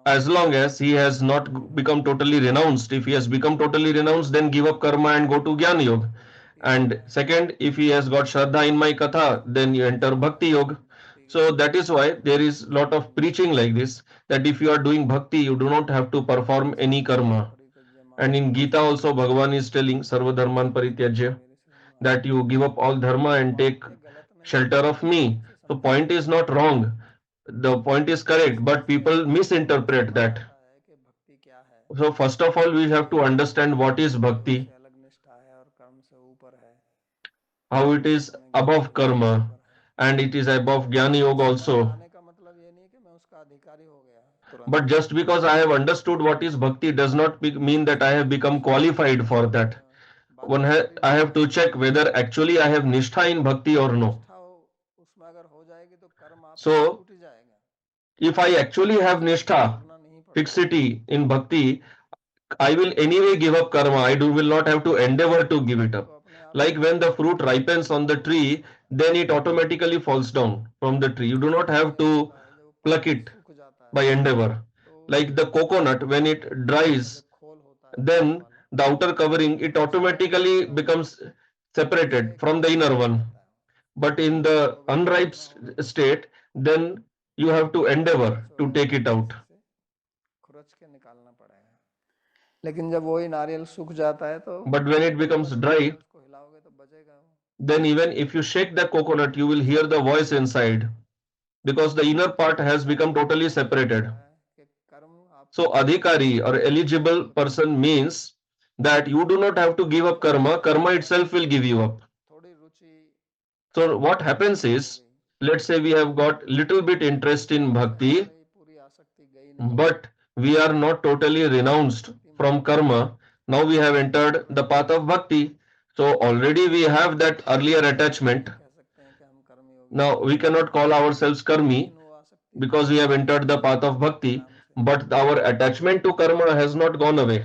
Speaker 2: as long as he has not become totally renounced. If he has become totally renounced, then give up karma and go to Jnana Yoga. And second, if he has got Shraddha in my Katha, then you enter Bhakti Yoga. So that is why there is lot of preaching like this, that if you are doing bhakti, you do not have to perform any karma. And in Gita also Bhagavan is telling Sarva Dharman Parityajya, that you give up all dharma and take shelter of me. So point is not wrong. The point is correct, but people misinterpret that. So first of all, we have to understand what is bhakti, how it is above karma, and it is above Jnana Yoga also. But just because I have understood what is bhakti does not mean that I have become qualified for that. I have to check whether actually I have nishtha in bhakti or no. So if I actually have nishtha, fixity in bhakti, I will anyway give up karma. I will not have to endeavor to give it up. Like when the fruit ripens on the tree, then it automatically falls down from the tree. You do not have to pluck it by endeavor. Like the coconut, when it dries, then the outer covering, it automatically becomes separated from the inner one. But in the unripe state, then you have to endeavor to take it out. But when it becomes dry, then even if you shake the coconut, you will hear the voice inside, because the inner part has become totally separated. So adhikari or eligible person means that you do not have to give up karma. Karma itself will give you up. So what happens is, let's say we have got little bit interest in bhakti, but we are not totally renounced from karma. Now we have entered the path of bhakti. So already we have that earlier attachment. Now we cannot call ourselves karmi because we have entered the path of bhakti, but our attachment to karma has not gone away.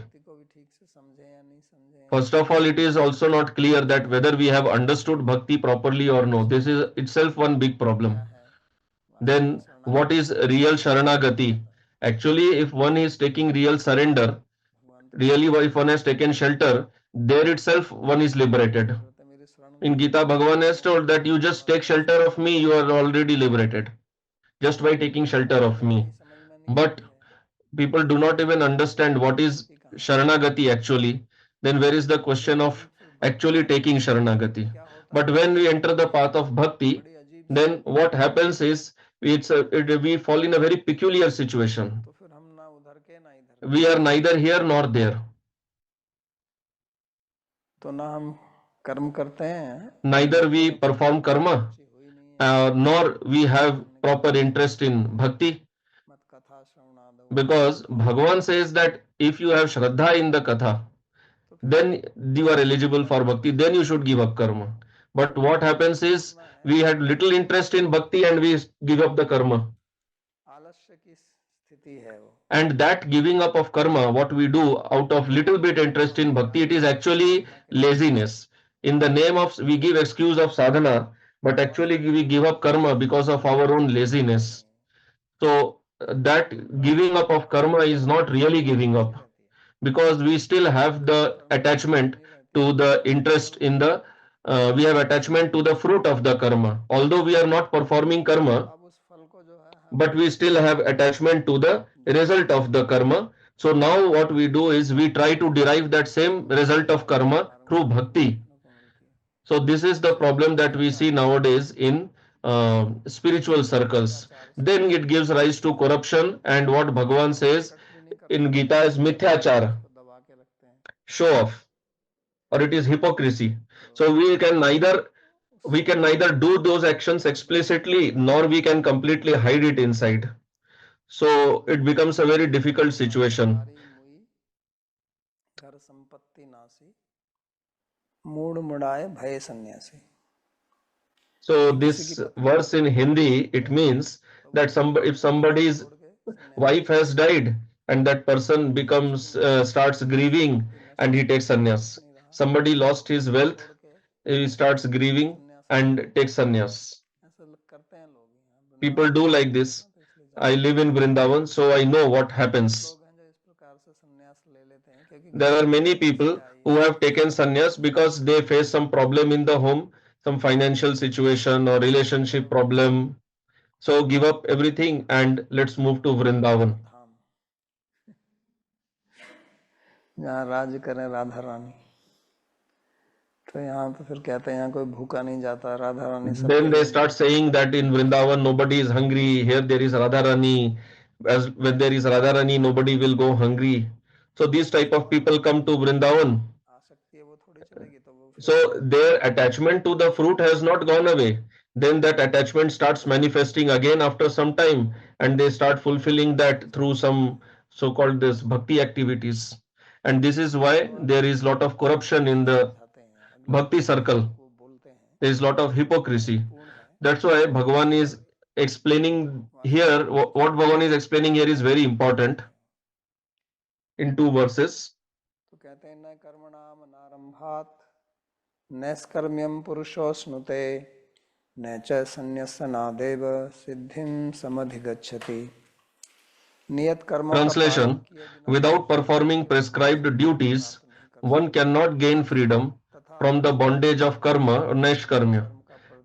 Speaker 2: First of all, it is also not clear that whether we have understood bhakti properly or no. This is itself one big problem. Then what is real sharanagati? Actually, if one is taking real surrender, really if one has taken shelter, there itself one is liberated. In Gita, Bhagavan has told that you just take shelter of me, you are already liberated, just by taking shelter of me. But people do not even understand what is Sharanagati actually. Then where is the question of actually taking Sharanagati? But when we enter the path of bhakti, then what happens is we fall in a very peculiar situation.
Speaker 1: तो फिर हम ना उधर के ना इधर के,
Speaker 2: We are neither here nor there.
Speaker 1: तो ना हम कर्म करते हैं,
Speaker 2: Neither we perform karma,
Speaker 1: रुचि हुई नहीं है,
Speaker 2: nor we have proper interest in bhakti.
Speaker 1: मत कथा श्रवणादौ,
Speaker 2: Because Bhagavan says that if you have Shraddha in the Katha,
Speaker 1: तो फिर
Speaker 2: then you are eligible for bhakti, then you should give up karma. But what happens is we had little interest in bhakti and we give up the karma.
Speaker 1: आलस्य की स्थिति है वो,
Speaker 2: And that giving up of karma, what we do out of little bit interest in bhakti, it is actually laziness. In the name of, we give excuse of sadhana, but actually we give up karma because of our own laziness. So that giving up of karma is not really giving up, because we still have the attachment to the interest in the we have attachment to the fruit of the karma. Although we are not performing karma,
Speaker 1: अब उस फल को जो है हम
Speaker 2: but we still have attachment to the result of the karma. So now what we do is we try to derive that same result of karma through bhakti.
Speaker 1: को मिलती है,
Speaker 2: So this is the problem that we see nowadays in spiritual circles. Then it gives rise to corruption, and what Bhagavan says in Gita is mithyachar,
Speaker 1: उसको दबा के रखते हैं,
Speaker 2: show off, or it is hypocrisy. So we can neither do those actions explicitly nor we can completely hide it inside. So it becomes a very difficult situation.
Speaker 1: सारी मुई घर संपत्ति नासी, mood मुड़ाए भय सन्यासी.
Speaker 2: So this verse in Hindi, it means that if somebody's wife has died and that person becomes starts grieving and he takes sannyas. Somebody lost his wealth, he starts grieving and takes sannyas.
Speaker 1: ऐसा करते हैं लोग यहाँ,
Speaker 2: People do like this. I live in Vrindavan, so I know what happens.
Speaker 1: लोग हैं जो इस प्रकार से संन्यास ले लेते हैं, क्योंकि
Speaker 2: There are many people who have taken sannyas because they face some problem in the home, some financial situation or relationship problem. So give up everything and let's move to Vrindavan.
Speaker 1: धाम जहाँ राज करें राधा रानी, तो यहाँ तो फिर कहते हैं यहाँ कोई भूखा नहीं जाता, राधा रानी सब
Speaker 2: Then they start saying that in Vrindavan nobody is hungry. Here there is Radharani. As when there is Radharani, nobody will go hungry. So these type of people come to Vrindavan.
Speaker 1: आसक्ति है वो थोड़ी चलेगी, तो वो
Speaker 2: So their attachment to the fruit has not gone away. Then that attachment starts manifesting again after some time, and they start fulfilling that through some so-called this bhakti activities. And this is why there is lot of corruption in the
Speaker 1: जाते हैं,
Speaker 2: bhakti circle.
Speaker 1: वो बोलते हैं,
Speaker 2: There is lot of hypocrisy.
Speaker 1: पूर्ण है,
Speaker 2: That's why Bhagavan is explaining here, what Bhagavan is explaining here is very important in 2 verses.
Speaker 1: तो कहते हैं न कर्मणाम नारंभात नैष्कर्म्यम पुरुषो स्नुते न च संन्यसनादेव सिद्धिं समधिगच्छति. नियत कर्म
Speaker 2: Translation: without performing prescribed duties, one cannot gain freedom from the bondage of karma or neshkarmya,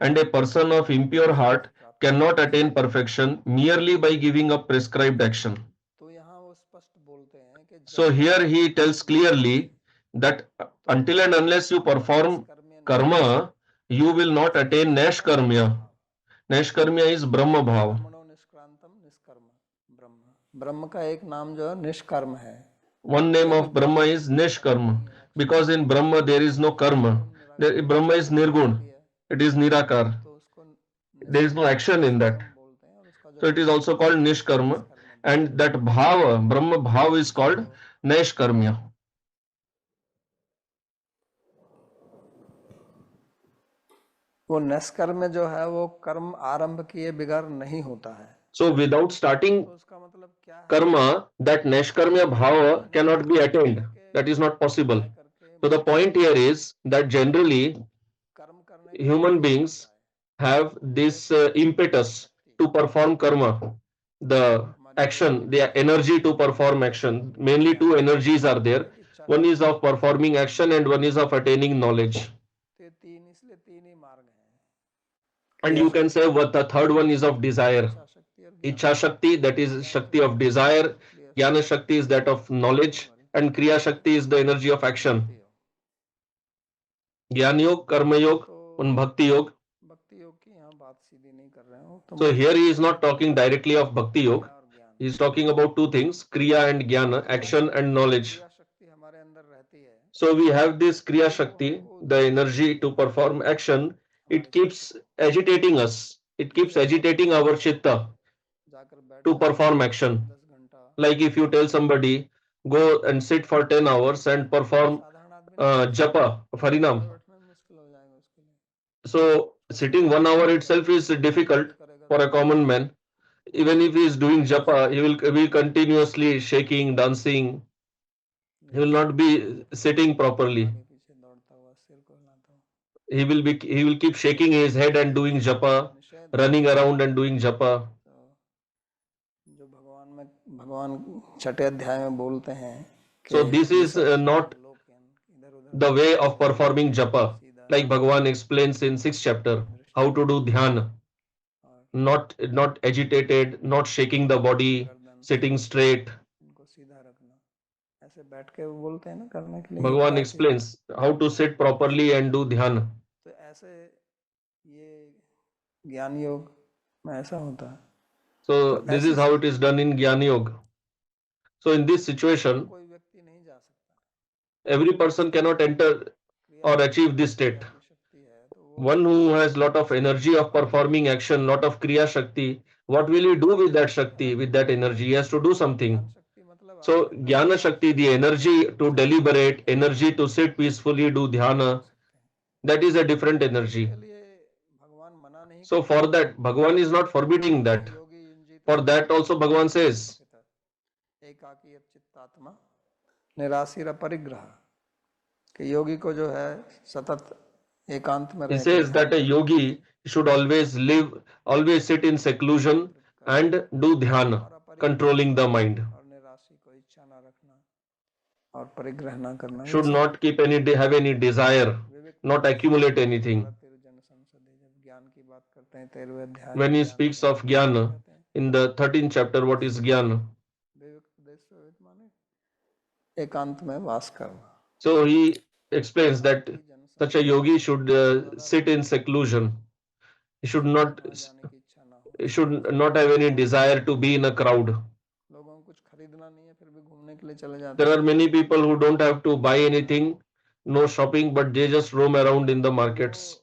Speaker 2: and a person of impure heart cannot attain perfection merely by giving up prescribed action.
Speaker 1: तो यहाँ वो स्पष्ट बोलते हैं कि
Speaker 2: So here he tells clearly that until and unless you perform karma, you will not attain neshkarmya. Neshkarmya is Brahma bhav.
Speaker 1: कर्मणो निष्क्रांतम निष्कर्म ब्रह्म, ब्रह्म का एक नाम जो है निष्कर्म है.
Speaker 2: One name of Brahma is Nishkarma, because in Brahma there is no karma. Brahma is Nirgun, it is Nirakar.
Speaker 1: तो उसको
Speaker 2: There is no action in that.
Speaker 1: बोलते हैं, और उसका
Speaker 2: So it is also called Nishkarma, and that Bhava, Brahma Bhav is called Neshkarmya.
Speaker 1: वो निष्कर्म जो है वो कर्म आरंभ किए बिगड़ नहीं होता है.
Speaker 2: So without starting
Speaker 1: तो उसका मतलब क्या है,
Speaker 2: karma, that Neshkarmya Bhava cannot be attained. That is not possible. So the point here is that generally
Speaker 1: कर्म करने
Speaker 2: human beings have this impetus to perform karma, the action, the energy to perform action. Mainly 2 energies are there. One is of performing action and one is of attaining knowledge.
Speaker 1: तो ये तीन, इसलिए तीन ही मार्ग हैं.
Speaker 2: And you can say what the third one is of desire.
Speaker 1: इच्छा शक्ति और
Speaker 2: Ichha Shakti, that is Shakti of desire. Jnana Shakti is that of knowledge. And Kriya Shakti is the energy of action. Jnana Yog, Karma Yog, on Bhakti Yoga.
Speaker 1: भक्ति योग की यहाँ बात सीधी नहीं कर रहे हो तो
Speaker 2: So here he is not talking directly of Bhakti Yoga.
Speaker 1: और ज्ञान
Speaker 2: He is talking about two things, Kriya and Jnana, action and knowledge.
Speaker 1: क्रिया शक्ति हमारे अंदर रहती है
Speaker 2: So we have this Kriya Shakti, the energy to perform action. It keeps agitating us. It keeps agitating our chitta
Speaker 1: जाकर बैठ
Speaker 2: to perform action.
Speaker 1: 10 घंटा
Speaker 2: Like if you tell somebody, go and sit for 10 hours and perform
Speaker 1: साधारण आदमी
Speaker 2: japa of Harinam.
Speaker 1: बैठना मुश्किल हो जाएगा उसके लिए
Speaker 2: So sitting 1 hour itself is difficult for a common man. Even if he is doing japa, he will be continuously shaking, dancing. He will not be sitting properly.
Speaker 1: आगे पीछे दौड़ता हुआ सिर को हिलाता हुआ
Speaker 2: He will keep shaking his head and doing japa,
Speaker 1: निषेध
Speaker 2: running around and doing japa.
Speaker 1: तो जो भगवान छठे अध्याय में बोलते हैं
Speaker 2: So this is not
Speaker 1: इधर उधर
Speaker 2: the way of performing japa. Like Bhagavan explains in 6th chapter, how to do dhyan. Not agitated, not shaking the body, sitting straight.
Speaker 1: इनको सीधा रखना ऐसे बैठ के वो बोलते हैं ना करने के लिए
Speaker 2: Bhagavan explains how to sit properly and do dhyan.
Speaker 1: तो ऐसे ये ज्ञान योग में ऐसा होता है
Speaker 2: So this is how it is done in Jnana Yoga. So in this situation,
Speaker 1: कोई व्यक्ति नहीं जा सकता
Speaker 2: every person cannot enter or achieve this state.
Speaker 1: शक्ति है तो वो
Speaker 2: One who has lot of energy of performing action, lot of Kriya Shakti, what will he do with that Shakti, with that energy? He has to do something.
Speaker 1: शक्ति मतलब
Speaker 2: So Jnana Shakti, the energy to deliberate, energy to sit peacefully, do dhyana, that is a different energy.
Speaker 1: के लिए भगवान मना नहीं
Speaker 2: So for that, Bhagavan is not forbidding that.
Speaker 1: Yogi युंजित
Speaker 2: For that also Bhagavan says,
Speaker 1: एकाकी चित्तात्मा निराशीर परिग्रह कि योगी को जो है सतत एकांत में
Speaker 2: he says that a yogi should always always sit in seclusion and do dhyana, controlling the mind.
Speaker 1: और निराशी को इच्छा ना रखना और परिग्रह ना करना
Speaker 2: Should not have any desire, not accumulate anything.
Speaker 1: जन संसदे जब ज्ञान की बात करते हैं 13वें अध्याय
Speaker 2: When he speaks of jnana, in the 13th chapter, what is jnana?
Speaker 1: विवेक उपदेश माने एकांत में वास करना
Speaker 2: So he explains that such a yogi should sit in seclusion. He should not
Speaker 1: जाने की इच्छा ना हो
Speaker 2: have any desire to be in a crowd.
Speaker 1: लोगों को कुछ खरीदना नहीं है फिर भी घूमने के लिए चले जाते
Speaker 2: There are many people who don't have to buy anything, no shopping, but they just roam around in the markets.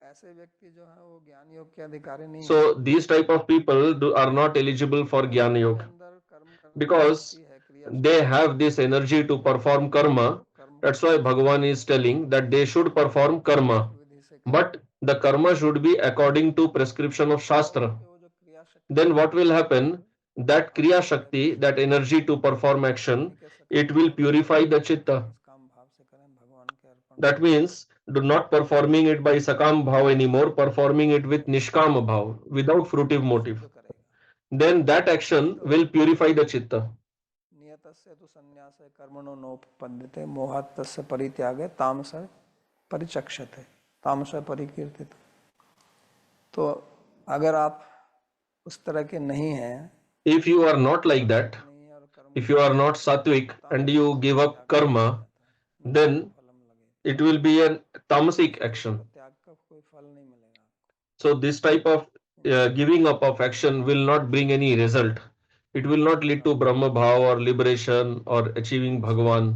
Speaker 1: ऐसे व्यक्ति जो है वो ज्ञान योग के अधिकारी नहीं
Speaker 2: So these type of people are not eligible for Jnana Yoga
Speaker 1: अंदर कर्म
Speaker 2: because
Speaker 1: है क्रिया
Speaker 2: they have this energy to perform karma. That's why Bhagavan is telling that they should perform karma,
Speaker 1: विधि से
Speaker 2: but the karma should be according to prescription of Shastra.
Speaker 1: वो जो क्रिया शक्ति
Speaker 2: Then what will happen? That Kriya Shakti, that energy to perform action, it will purify the chitta.
Speaker 1: काम भाव से करें भगवान के अर्पण
Speaker 2: That means do not performing it by Sakam Bhav anymore, performing it with Nishkam Bhav, without fruitive motive.
Speaker 1: करेगा
Speaker 2: Then that action will purify the chitta.
Speaker 1: नियतस्य तु संन्यासे कर्मणो नोपपद्यते मोहात्तस्य परित्यागे तामस परिचक्षते तामस परिकीर्तित तो अगर आप उस तरह के नहीं हैं
Speaker 2: If you are not like that,
Speaker 1: नहीं और कर्म
Speaker 2: if you are not sattvic and you give up karma, then
Speaker 1: फलम लगे
Speaker 2: it will be a tamasic action.
Speaker 1: त्याग का कोई फल नहीं मिलेगा
Speaker 2: So this type of giving up of action will not bring any result. It will not lead to Brahma Bhav or liberation or achieving Bhagavan.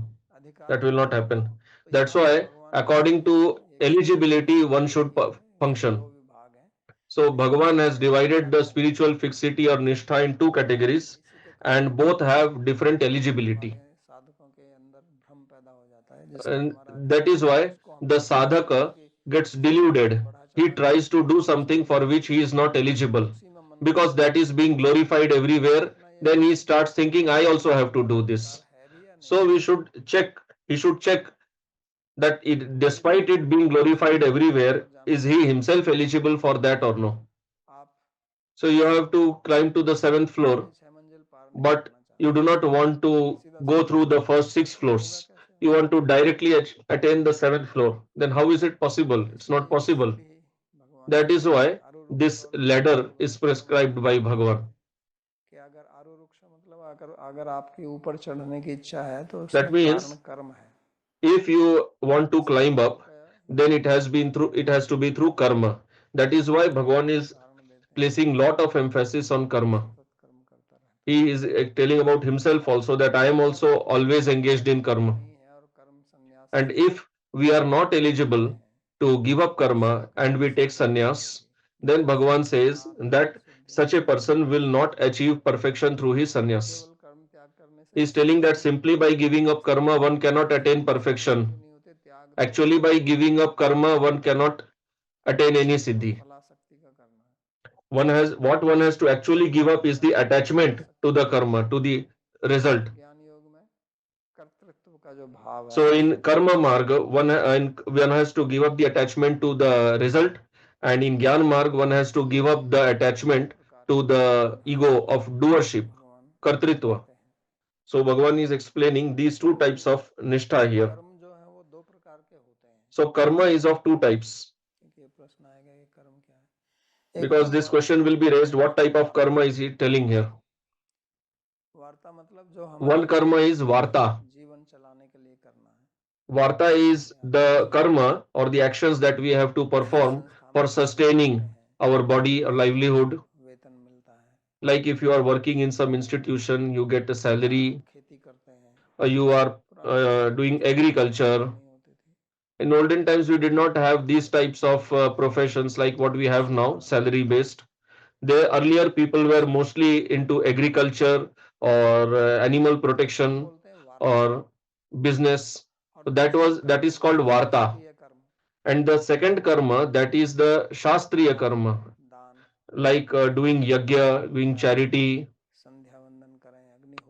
Speaker 2: That will not happen. That's why according to eligibility one should function.
Speaker 1: विभाग है
Speaker 2: So Bhagavan has divided the spiritual fixity or nishtha in two categories and both have different eligibility.
Speaker 1: साधकों के अंदर भ्रम पैदा हो जाता है
Speaker 2: And that is why the sadhaka gets deluded. He tries to do something for which he is not eligible. Because that is being glorified everywhere, then he starts thinking, I also have to do this. So he should check that despite it being glorified everywhere, is he himself eligible for that or no?
Speaker 1: आप
Speaker 2: So you have to climb to the 7th floor,
Speaker 1: 6 मंजिल पार
Speaker 2: but you do not want to go through the first 6 floors. You want to directly attain the 7th floor. Then how is it possible? It's not possible.
Speaker 1: भगवान
Speaker 2: That is why this ladder is prescribed by Bhagavan.
Speaker 1: कि अगर आरुरुक्ष मतलब अगर आपके ऊपर चढ़ने की इच्छा है तो
Speaker 2: That
Speaker 1: उसका
Speaker 2: means
Speaker 1: कारण कर्म है
Speaker 2: if you want to climb up, then it has to be through karma. That is why Bhagavan is placing lot of emphasis on karma. He is telling about himself also that I am also always engaged in karma. And if we are not eligible to give up karma and we take sannyas, then Bhagavan says that such a person will not achieve perfection through his sannyas. He is telling that simply by giving up karma one cannot attain perfection. Actually, by giving up karma one cannot attain any siddhi. One has to actually give up is the attachment to the karma, to the result. So in karma marga, one has to give up the attachment to the result, and in Gyan marg, one has to give up the attachment to the ego of doership, kartritva. So Bhagavan is explaining these two types of nishtha here. So karma is of two types. Because this question will be raised, what type of karma is he telling here? One karma is varta. Varta is the karma or the actions that we have to perform for sustaining our body or livelihood. Like if you are working in some institution, you get a salary, you are doing agriculture. In olden times, we did not have these types of professions like what we have now, salary based. The earlier people were mostly into agriculture or animal protection or business. So that is called varta. And the second karma, that is the shastriya karma, like doing yajna, doing charity,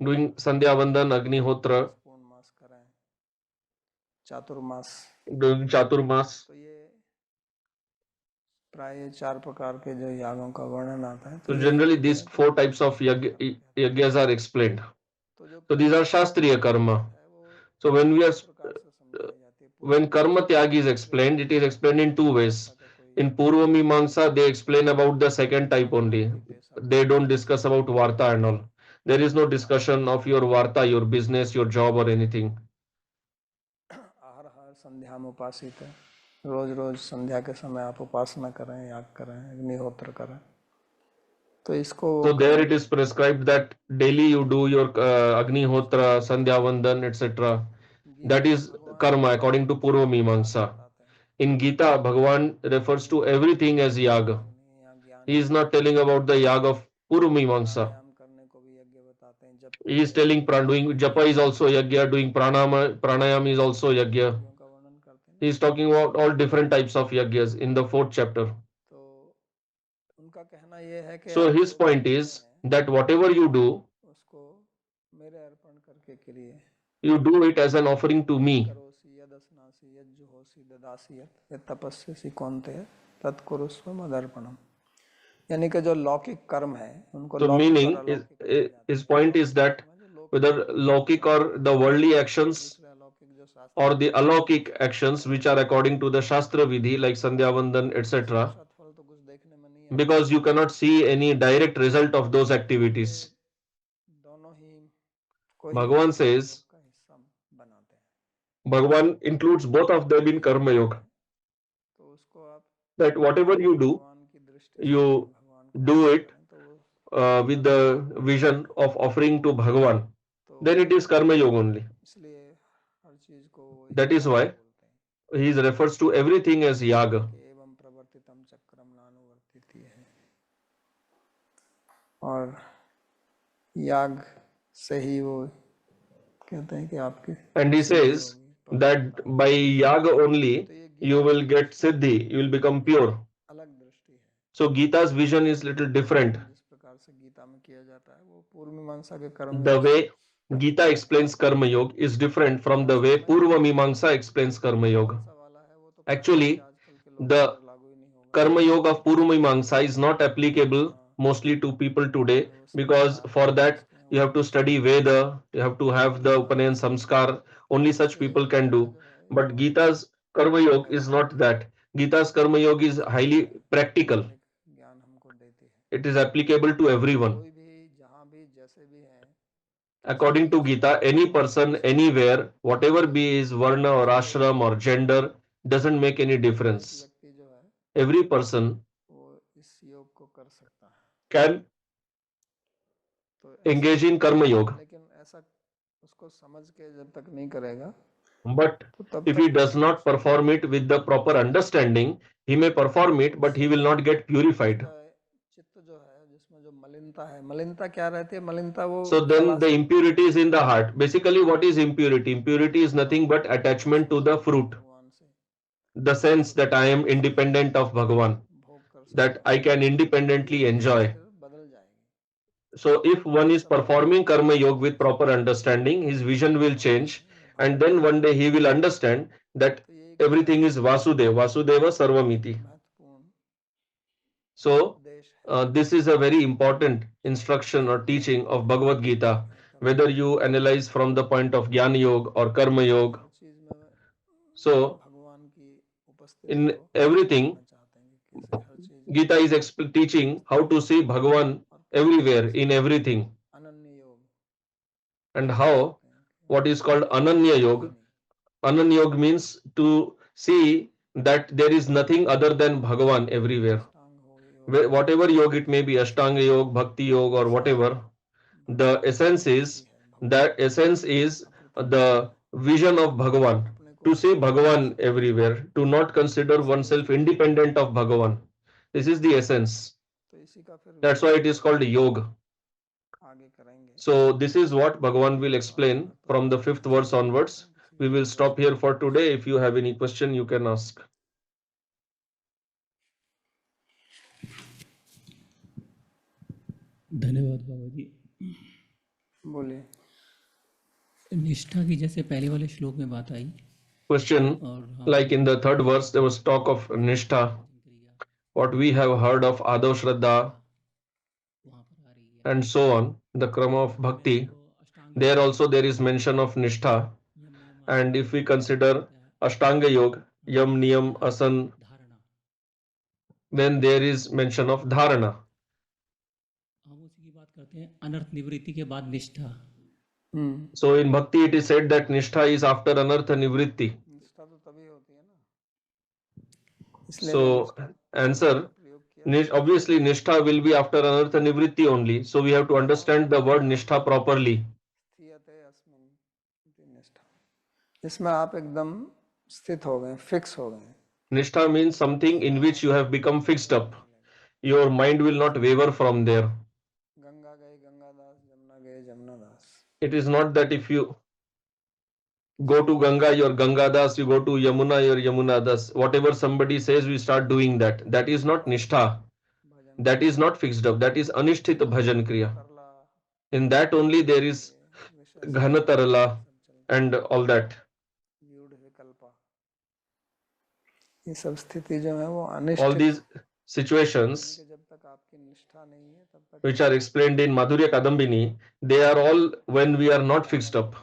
Speaker 2: doing sandhya vandan, agnihotra, doing chaturmas. So generally these four types of yajnas are explained. So these are shastriya karma. So when karma tyag is explained, it is explained in two ways. In Purva Mimamsa, they explain about the second type only. They don't discuss about Varta and all. There is no discussion of your Varta, your business, your job or anything.
Speaker 1: संध्या में उपासित है, रोज रोज संध्या के समय आप उपासना करें, याग करें, अग्निहोत्र करें, तो इसको
Speaker 2: So there it is prescribed that daily you do your agnihotra, sandhya vandan, etc. That is karma according to Purva Mimamsa. In Gita, Bhagavan refers to everything as yaga. He is not telling about the yaga of Purva Mimamsa. He is telling doing japa is also yajna, doing pranayam is also yajna. He is talking about all different types of yajnas in the 4th chapter. So his point is that whatever you do it as an offering to me.
Speaker 1: यानी कि जो लौकिक कर्म है उनको
Speaker 2: So meaning his point is that whether laukik or the worldly actions or the alaukik actions which are according to the Shastra Vidhi like Sandhya Vandan etc. because you cannot see any direct result of those activities. Bhagavan says Bhagavan includes both of them in Karma Yoga. That whatever you do it with the vision of offering to Bhagavan, then it is Karma Yoga only. That is why he refers to everything as yaga.
Speaker 1: और याग से ही वो कहते हैं कि आपके
Speaker 2: And he says that by yaga only you will get siddhi, you will become pure. So Gita's vision is little different. The way Gita explains Karma Yoga is different from the way Purva Mimamsa explains Karma Yoga. Actually, the Karma Yoga of Purva Mimamsa is not applicable mostly to people today because for that you have to study Veda, you have to have the Upanayan Samskar, only such people can do. But Gita's Karma Yoga is not that. Gita's Karma Yoga is highly practical. It is applicable to everyone. According to Gita, any person, anywhere, whatever be his varna or ashram or gender, doesn't make any difference.
Speaker 1: व्यक्ति जो है
Speaker 2: Every person
Speaker 1: वो इस योग को कर सकता है,
Speaker 2: can
Speaker 1: तो
Speaker 2: engage in karma yoga,
Speaker 1: लेकिन ऐसा उसको समझ के जब तक नहीं करेगा,
Speaker 2: but
Speaker 1: तो तब
Speaker 2: if he
Speaker 1: तक
Speaker 2: does not perform it with the proper understanding, he may perform it, but he will not get purified.
Speaker 1: चित्त जो है जिसमें जो मलिनता है, मलिनता क्या रहती है? मलिनता वो
Speaker 2: So then the impurity is in the heart. Basically, what is impurity? Impurity is nothing but attachment to the fruit,
Speaker 1: भगवान से
Speaker 2: the sense that I am independent of Bhagavan,
Speaker 1: भोग कर
Speaker 2: that I can independently enjoy.
Speaker 1: बदल जाएगी.
Speaker 2: So if one is performing karma yoga with proper understanding, his vision will change, and then one day he will understand that everything is Vasudeva, Vasudeva Sarvamiti.
Speaker 1: महत्वपूर्ण
Speaker 2: So
Speaker 1: देश है.
Speaker 2: this is a very important instruction or teaching of Bhagavad Gita, whether you analyze from the point of Jnana Yoga or Karma Yoga.
Speaker 1: हर चीज में
Speaker 2: So
Speaker 1: भगवान की उपस्थिति
Speaker 2: in
Speaker 1: को
Speaker 2: everything,
Speaker 1: देखना चाहते हैं कि कैसे हर चीज
Speaker 2: Gita is teaching how to see Bhagavan everywhere, in everything,
Speaker 1: अनन्य योग
Speaker 2: and how what is called Ananya Yoga. Ananya Yoga means to see that there is nothing other than Bhagavan everywhere.
Speaker 1: अष्टांग हो योग,
Speaker 2: Whatever yoga it may be, Ashtanga Yoga, Bhakti Yoga, or whatever, the essence is the vision of Bhagavan, to see Bhagavan everywhere, to not consider oneself independent of Bhagavan. This is the essence.
Speaker 1: तो इसी का फिर
Speaker 2: That's why it is called yoga.
Speaker 1: आगे करेंगे.
Speaker 2: So this is what Bhagavan will explain from the 5th verse onwards. We will stop here for today. If you have any question, you can ask.
Speaker 3: धन्यवाद बाबा जी.
Speaker 1: बोलिए.
Speaker 3: निष्ठा की जैसे पहले वाले श्लोक में बात आई,
Speaker 2: Question, like in the 3rd verse, there was talk of Nishtha. What we have heard of Adav Shraddha
Speaker 3: वहाँ पर आ रही है.
Speaker 2: and so on, the Krama of Bhakti, there also there is mention of Nishtha. And if we consider Ashtanga Yoga, Yam, Niyam, Asan,
Speaker 3: धारणा,
Speaker 2: then there is mention of Dharana.
Speaker 3: हम उसी की बात करते हैं. अनर्थ निवृत्ति के बाद निष्ठा.
Speaker 2: So in Bhakti it is said that Nishtha is after Anartha Nivritti.
Speaker 1: निष्ठा तो तभी होती है ना, इसलिए
Speaker 2: So answer, obviously Nishtha will be after Anartha Nivritti only. So we have to understand the word Nishtha properly.
Speaker 1: स्थियते अस्मिन् इति निष्ठा, इसमें आप एकदम स्थित हो गए, फिक्स हो गए.
Speaker 2: Nishtha means something in which you have become fixed up. Your mind will not waver from there.
Speaker 1: Ganga गए गंगादास, जमुना गए Jamunadas.
Speaker 2: It is not that if you go to Ganga, you're Gangadas, you go to Yamuna, you're Yamunadas. Whatever somebody says, we start doing that. That is not Nishtha. That is not fixed up. That is Anishtita Bhajan Kriya. In that only there is Ghanatarala and all that.
Speaker 1: ये सब स्थिति जो है वो अनिष्ट,
Speaker 2: All these situations
Speaker 1: जब तक आपकी निष्ठा नहीं है तब तक
Speaker 2: which are explained in Madhurya Kadambini, they are all when we are not fixed up.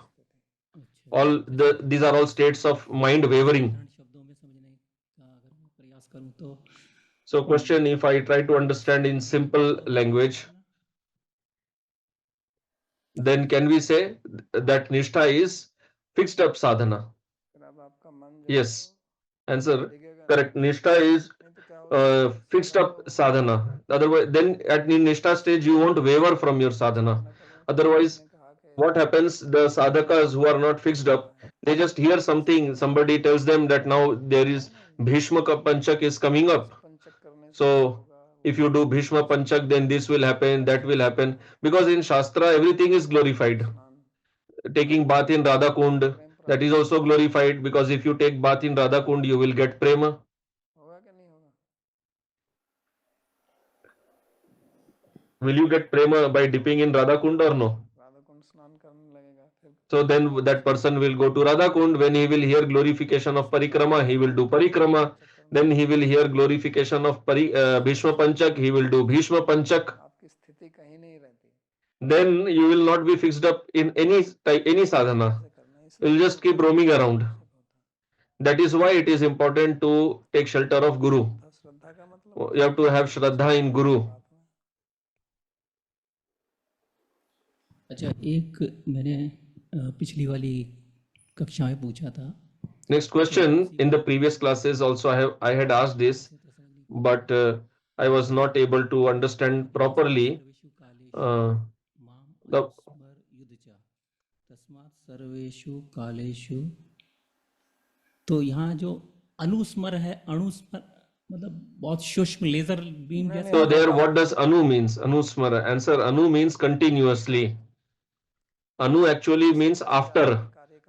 Speaker 2: All these are all states of mind wavering.
Speaker 3: शब्दों में समझने का अगर मैं प्रयास करूं तो
Speaker 2: So question, if I try to understand in simple language, then can we say that Nishtha is fixed up sadhana?
Speaker 1: अब आपका मन जो
Speaker 2: Yes. Answer, correct. Nishtha is fixed up sadhana. Otherwise, then at the Nishtha stage, you won't waver from your sadhana. Otherwise, what happens, the sadhakas who are not fixed up, they just hear something, somebody tells them that now there is Bhishma Panchak is coming up. So if you do Bhishma Panchak, then this will happen, that will happen. Because in Shastra, everything is glorified. Taking bath in Radha Kund, that is also glorified, because if you take bath in Radha Kund, you will get prema. Will you get prema by dipping in Radha Kund or no? So then that person will go to Radha Kund. When he will hear glorification of Parikrama, he will do Parikrama. Then he will hear glorification of Bhishma Panchak, he will do Bhishma Panchak. Then you will not be fixed up in any sadhana. You will just keep roaming around. That is why it is important to take shelter of Guru. You have to have Shraddha in Guru.
Speaker 3: अच्छा, एक मैंने पिछली वाली कक्षा में पूछा था
Speaker 2: Next question. In the previous classes also I had asked this, but I was not able to understand properly. The
Speaker 3: तस्मात् सर्वेषु कालेषु, तो यहाँ जो अनुस्मर है, अणुस्मर मतलब बहुत सूक्ष्म लेजर बीम जैसे.
Speaker 2: So there, what does anu means? Anusmara. Answer: anu means continuously. Anu actually means after.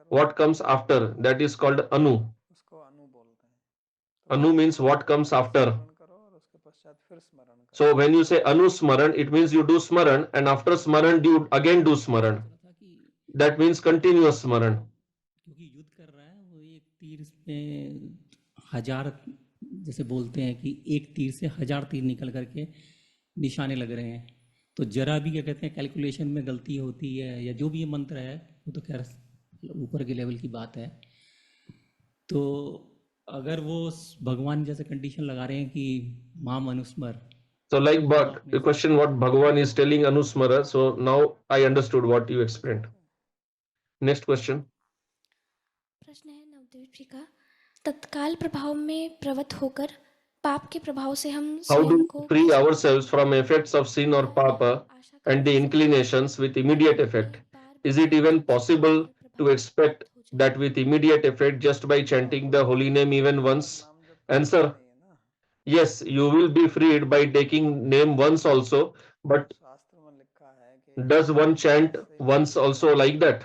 Speaker 2: What comes after? That is called anu.
Speaker 1: उसको अनु बोलते हैं.
Speaker 2: Anu means what comes after.
Speaker 1: स्मरण करो और उसके पश्चात फिर स्मरण करो.
Speaker 2: So when you say anusmaran, it means you do smaran, and after smaran you again do smaran. That means continuous smaran.
Speaker 3: क्योंकि युद्ध कर रहा है वो, एक तीर में हजार, जैसे बोलते हैं कि एक तीर से हजार तीर निकल करके निशाने लग रहे हैं, तो जरा भी क्या कहते हैं कैलकुलेशन में गलती होती है, या जो भी ये मंत्र है वो तो खैर ऊपर के लेवल की बात है. तो अगर वो भगवान जैसे कंडीशन लगा रहे हैं कि माम अनुस्मर.
Speaker 2: So like, but the question what Bhagavan is telling anusmara. So now I understood what you explained. Next question.
Speaker 4: प्रश्न है नवद्वीप जी का. तत्काल प्रभाव में प्रवृत्त होकर पाप के प्रभाव से हम
Speaker 2: How
Speaker 4: स्वयं
Speaker 2: do
Speaker 4: को
Speaker 2: we free ourselves from effects of sin or papa and the inclinations with immediate effect? Is it even possible to expect that with immediate effect just by chanting the holy name even once? Answer: yes, you will be freed by taking name once also, but
Speaker 1: शास्त्र में लिखा है कि
Speaker 2: does one chant once also like that?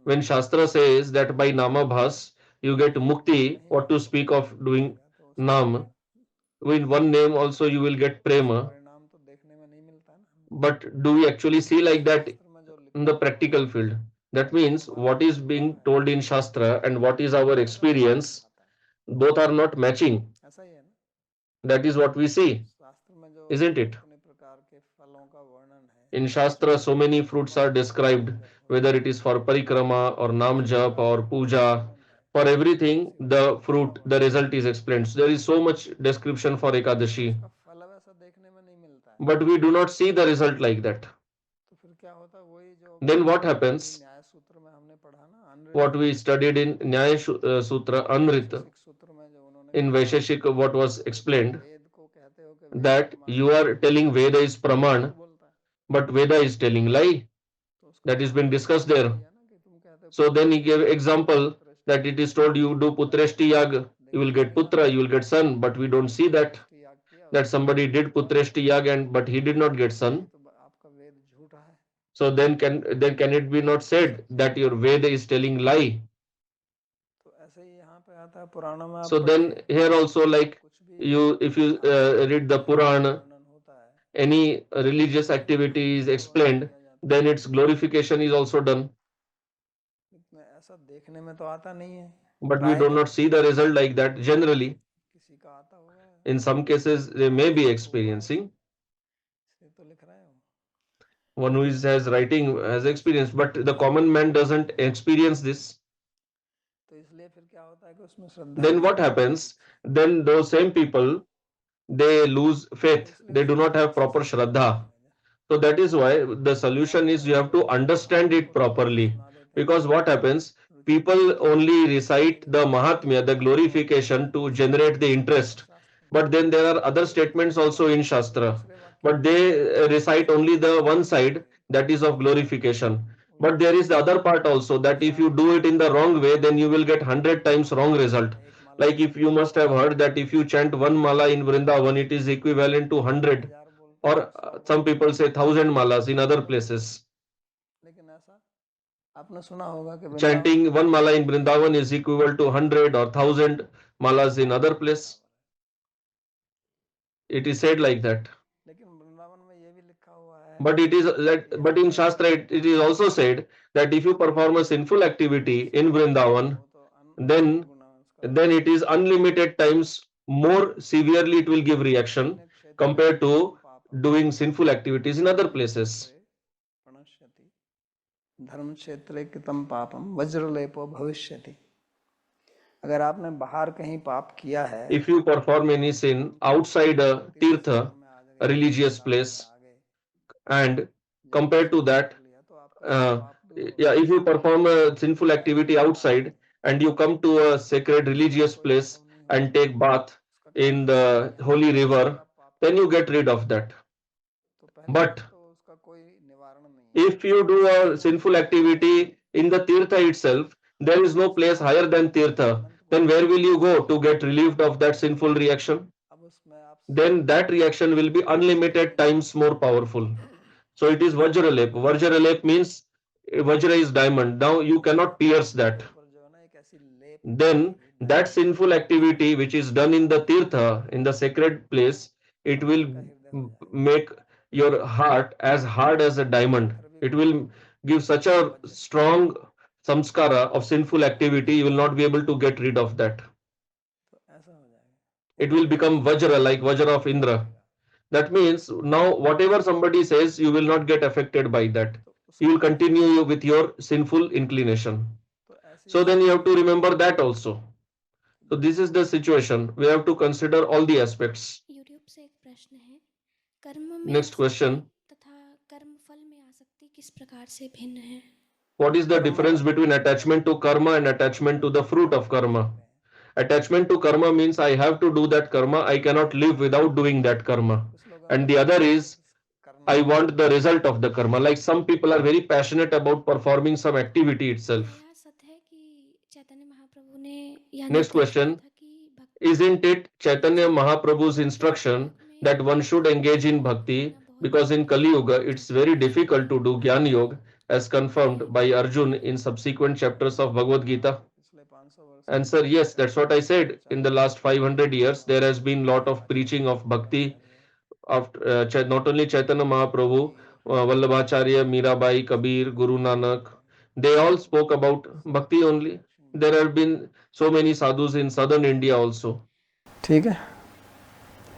Speaker 2: When Shastra says that by Namabhas you get mukti, what to speak of doing Nam? With one name also you will get prema.
Speaker 1: परिणाम तो देखने में नहीं मिलता है ना.
Speaker 2: But do we actually see like that in the practical field? That means what is being told in Shastra and what is our experience, both are not matching.
Speaker 1: ऐसा ही है ना.
Speaker 2: That is what we see,
Speaker 1: शास्त्र में जो
Speaker 2: isn't it?
Speaker 1: अपने प्रकार के फलों का वर्णन है,
Speaker 2: In Shastra, so many fruits are described, whether it is for parikrama or nam jap or puja. For everything, the fruit, the result is explained. So there is so much description for Ekadashi,
Speaker 1: उसका फल वैसा देखने में नहीं मिलता है.
Speaker 2: but we do not see the result like that.
Speaker 1: तो फिर क्या होता है, वही जो
Speaker 2: Then what happens?
Speaker 1: न्याय सूत्र में हमने पढ़ा ना,
Speaker 2: What we studied in Nyaya Sutra, Anrit,
Speaker 1: अनृत सूत्र में जो उन्होंने
Speaker 2: in Vaisheshik, what was explained,
Speaker 1: वेद को कहते हो कि
Speaker 2: that you are telling Veda is Praman,
Speaker 1: बोलता है,
Speaker 2: but Veda is telling lie.
Speaker 1: तो उसका
Speaker 2: That is been discussed there.
Speaker 1: है ना कि तुम कहते हो
Speaker 2: So then he gave example that it is told you do Putreshti Yag, you will get Putra, you will get son, but we don't see that.
Speaker 1: याग किया,
Speaker 2: That somebody did Putreshti Yag and but he did not get son.
Speaker 1: तो आपका वेद झूठा है.
Speaker 2: So then can it be not said that your Veda is telling lie?
Speaker 1: तो ऐसे ही यहाँ पे आता है पुराणों में. आप
Speaker 2: So then
Speaker 1: पढ़िए,
Speaker 2: here also, like
Speaker 1: कुछ भी
Speaker 2: you, if you read the Purana,
Speaker 1: वर्णन होता है,
Speaker 2: any religious activity is explained, then its glorification is also done.
Speaker 1: इतना ऐसा देखने में तो आता नहीं है.
Speaker 2: But we do not see the result like that generally.
Speaker 1: किसी का आता होगा,
Speaker 2: In some cases, they may be experiencing.
Speaker 1: इसलिए तो लिख रहा है वो.
Speaker 2: One who has writing has experience, but the common man doesn't experience this.
Speaker 1: तो इसलिए फिर क्या होता है कि उसमें श्रद्धा.
Speaker 2: Then what happens? Then those same people, they lose faith. They do not have proper shraddha. So that is why the solution is you have to understand it properly. Because what happens? People only recite the Mahatmya, the glorification, to generate the interest. But then there are other statements also in Shastra. But they recite only the one side, that is of glorification. But there is the other part also, that if you do it in the wrong way, then you will get 100 times wrong result. Like if you must have heard that if you chant one mala in Vrindavan, it is equivalent to 100. Or some people say 1000 malas in other places.
Speaker 1: लेकिन ऐसा आपने सुना होगा कि
Speaker 2: Chanting one mala in Vrindavan is equal to 100 or 1000 malas in other place. It is said like that.
Speaker 1: लेकिन वृंदावन में ये भी लिखा हुआ है.
Speaker 2: But it is but in Shastra it is also said that if you perform a sinful activity in Vrindavan, then it is unlimited times more severely it will give reaction compared to doing sinful activities in other places.
Speaker 1: धर्म क्षेत्रे कृतं पापम वज्रलेपो भविष्यति. अगर आपने बाहर कहीं पाप किया है,
Speaker 2: If you perform any sin outside a tirtha, a religious place, and compared to that, if you perform a sinful activity outside and you come to a sacred religious place and take bath in the holy river, then you get rid of that. But if you do a sinful activity in the tirtha itself, there is no place higher than tirtha, then where will you go to get relieved of that sinful reaction? Then that reaction will be unlimited times more powerful. So it is Vajralep. Vajralep means Vajra is diamond. Now you cannot pierce that. Then that sinful activity which is done in the tirtha, in the sacred place, it will make your heart as hard as a diamond. It will give such a strong samskara of sinful activity, you will not be able to get rid of that. It will become Vajra, like Vajra of Indra. That means now whatever somebody says, you will not get affected by that. You will continue with your sinful inclination. So then you have to remember that also. So this is the situation. We have to consider all the aspects.
Speaker 4: YouTube से एक प्रश्न है, कर्म में
Speaker 2: Next question.
Speaker 4: आसक्ति तथा कर्म फल में आसक्ति किस प्रकार से भिन्न है?
Speaker 2: What is the difference between attachment to karma and attachment to the fruit of karma? Attachment to karma means I have to do that karma. I cannot live without doing that karma. And the other is I want the result of the karma. Like some people are very passionate about performing some activity itself.
Speaker 4: यह सत्य है कि चैतन्य महाप्रभु ने यह
Speaker 2: Next
Speaker 4: निर्देश दिया
Speaker 2: question.
Speaker 4: था कि भक्ति
Speaker 2: Isn't it Chaitanya Mahaprabhu's instruction that one should engage in bhakti? Because in Kali Yuga, it's very difficult to do Jnana Yoga as confirmed by Arjun in subsequent chapters of Bhagavad Gita. Answer, yes, that's what I said. In the last 500 years, there has been lot of preaching of bhakti of not only Chaitanya Mahaprabhu, Vallabhacharya, Mirabai, Kabir, Guru Nanak. They all spoke about bhakti only. There have been so many sadhus in southern India also.
Speaker 1: ठीक है,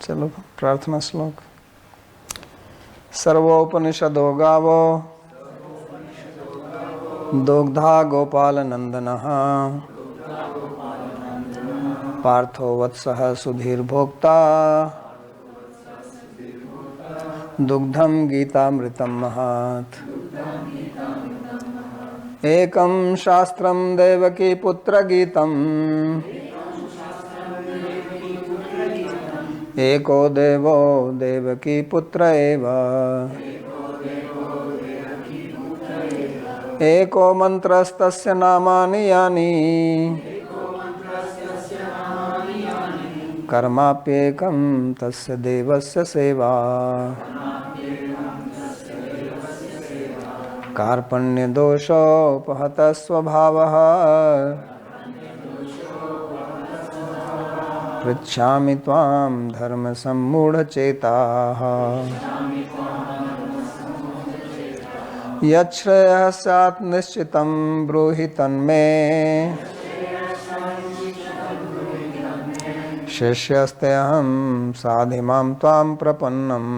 Speaker 1: चलो प्रार्थना श्लोक। सर्वोपनिषदो गावो दुग्धा गोपाल नंदनः पार्थो वत्सः सुधीर भोक्ता दुग्धम गीतामृतम महत्। एकं शास्त्रं देवकी पुत्र गीतम् एको देवो देवकी पुत्र एव एको मंत्रस्तस्य नामानि यानि कर्माप्येकं तस्य देवस्य सेवा। कार्पण्यदोषोपहतः स्वभावः पृच्छामि त्वां धर्मसम्मूढचेताः। यच्छ्रेयः स्यात् निश्चितं ब्रूहि तन्मे शिष्यस्तेऽहं साधिमां त्वां प्रपन्नम्।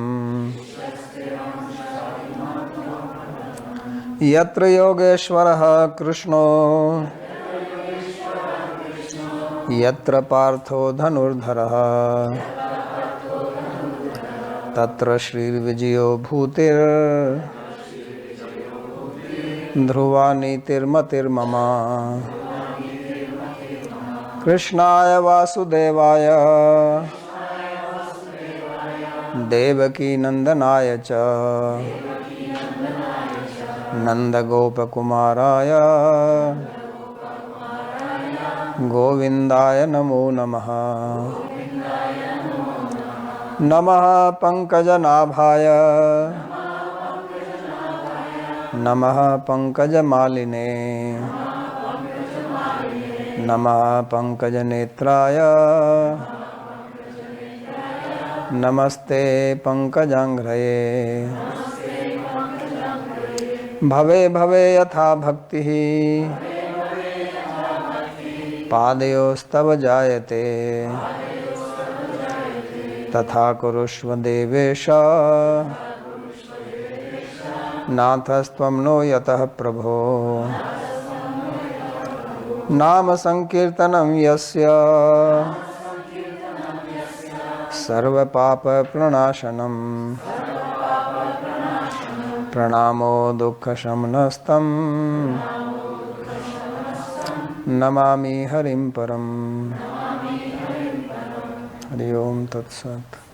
Speaker 1: यत्र योगेश्वरः कृष्णो यत्र पार्थो धनुर्धरः तत्र श्रीर्विजयो भूतिर् ध्रुवा नीतिर्मतिर्मम। कृष्णाय वासुदेवाय देवकी नंदनाय च नंदगोपकुमाराय गोविंदाय नमो नमः। नमः पंकजनाभाय नमः पंकजमालिने नमः पंकजनेत्राय नमस्ते पंकजांघ्रये। भवे भवे यथा भक्तिः पादयोस्तव जायते तथा कुरुष्व देवेश नाथस्त्वं नो यतः प्रभो। नाम संकीर्तनं यस्य सर्वपाप प्रणाशनं प्रणामो दुःखशमनस्तं नमामि हरिं परम। हरि ओम तत्सत।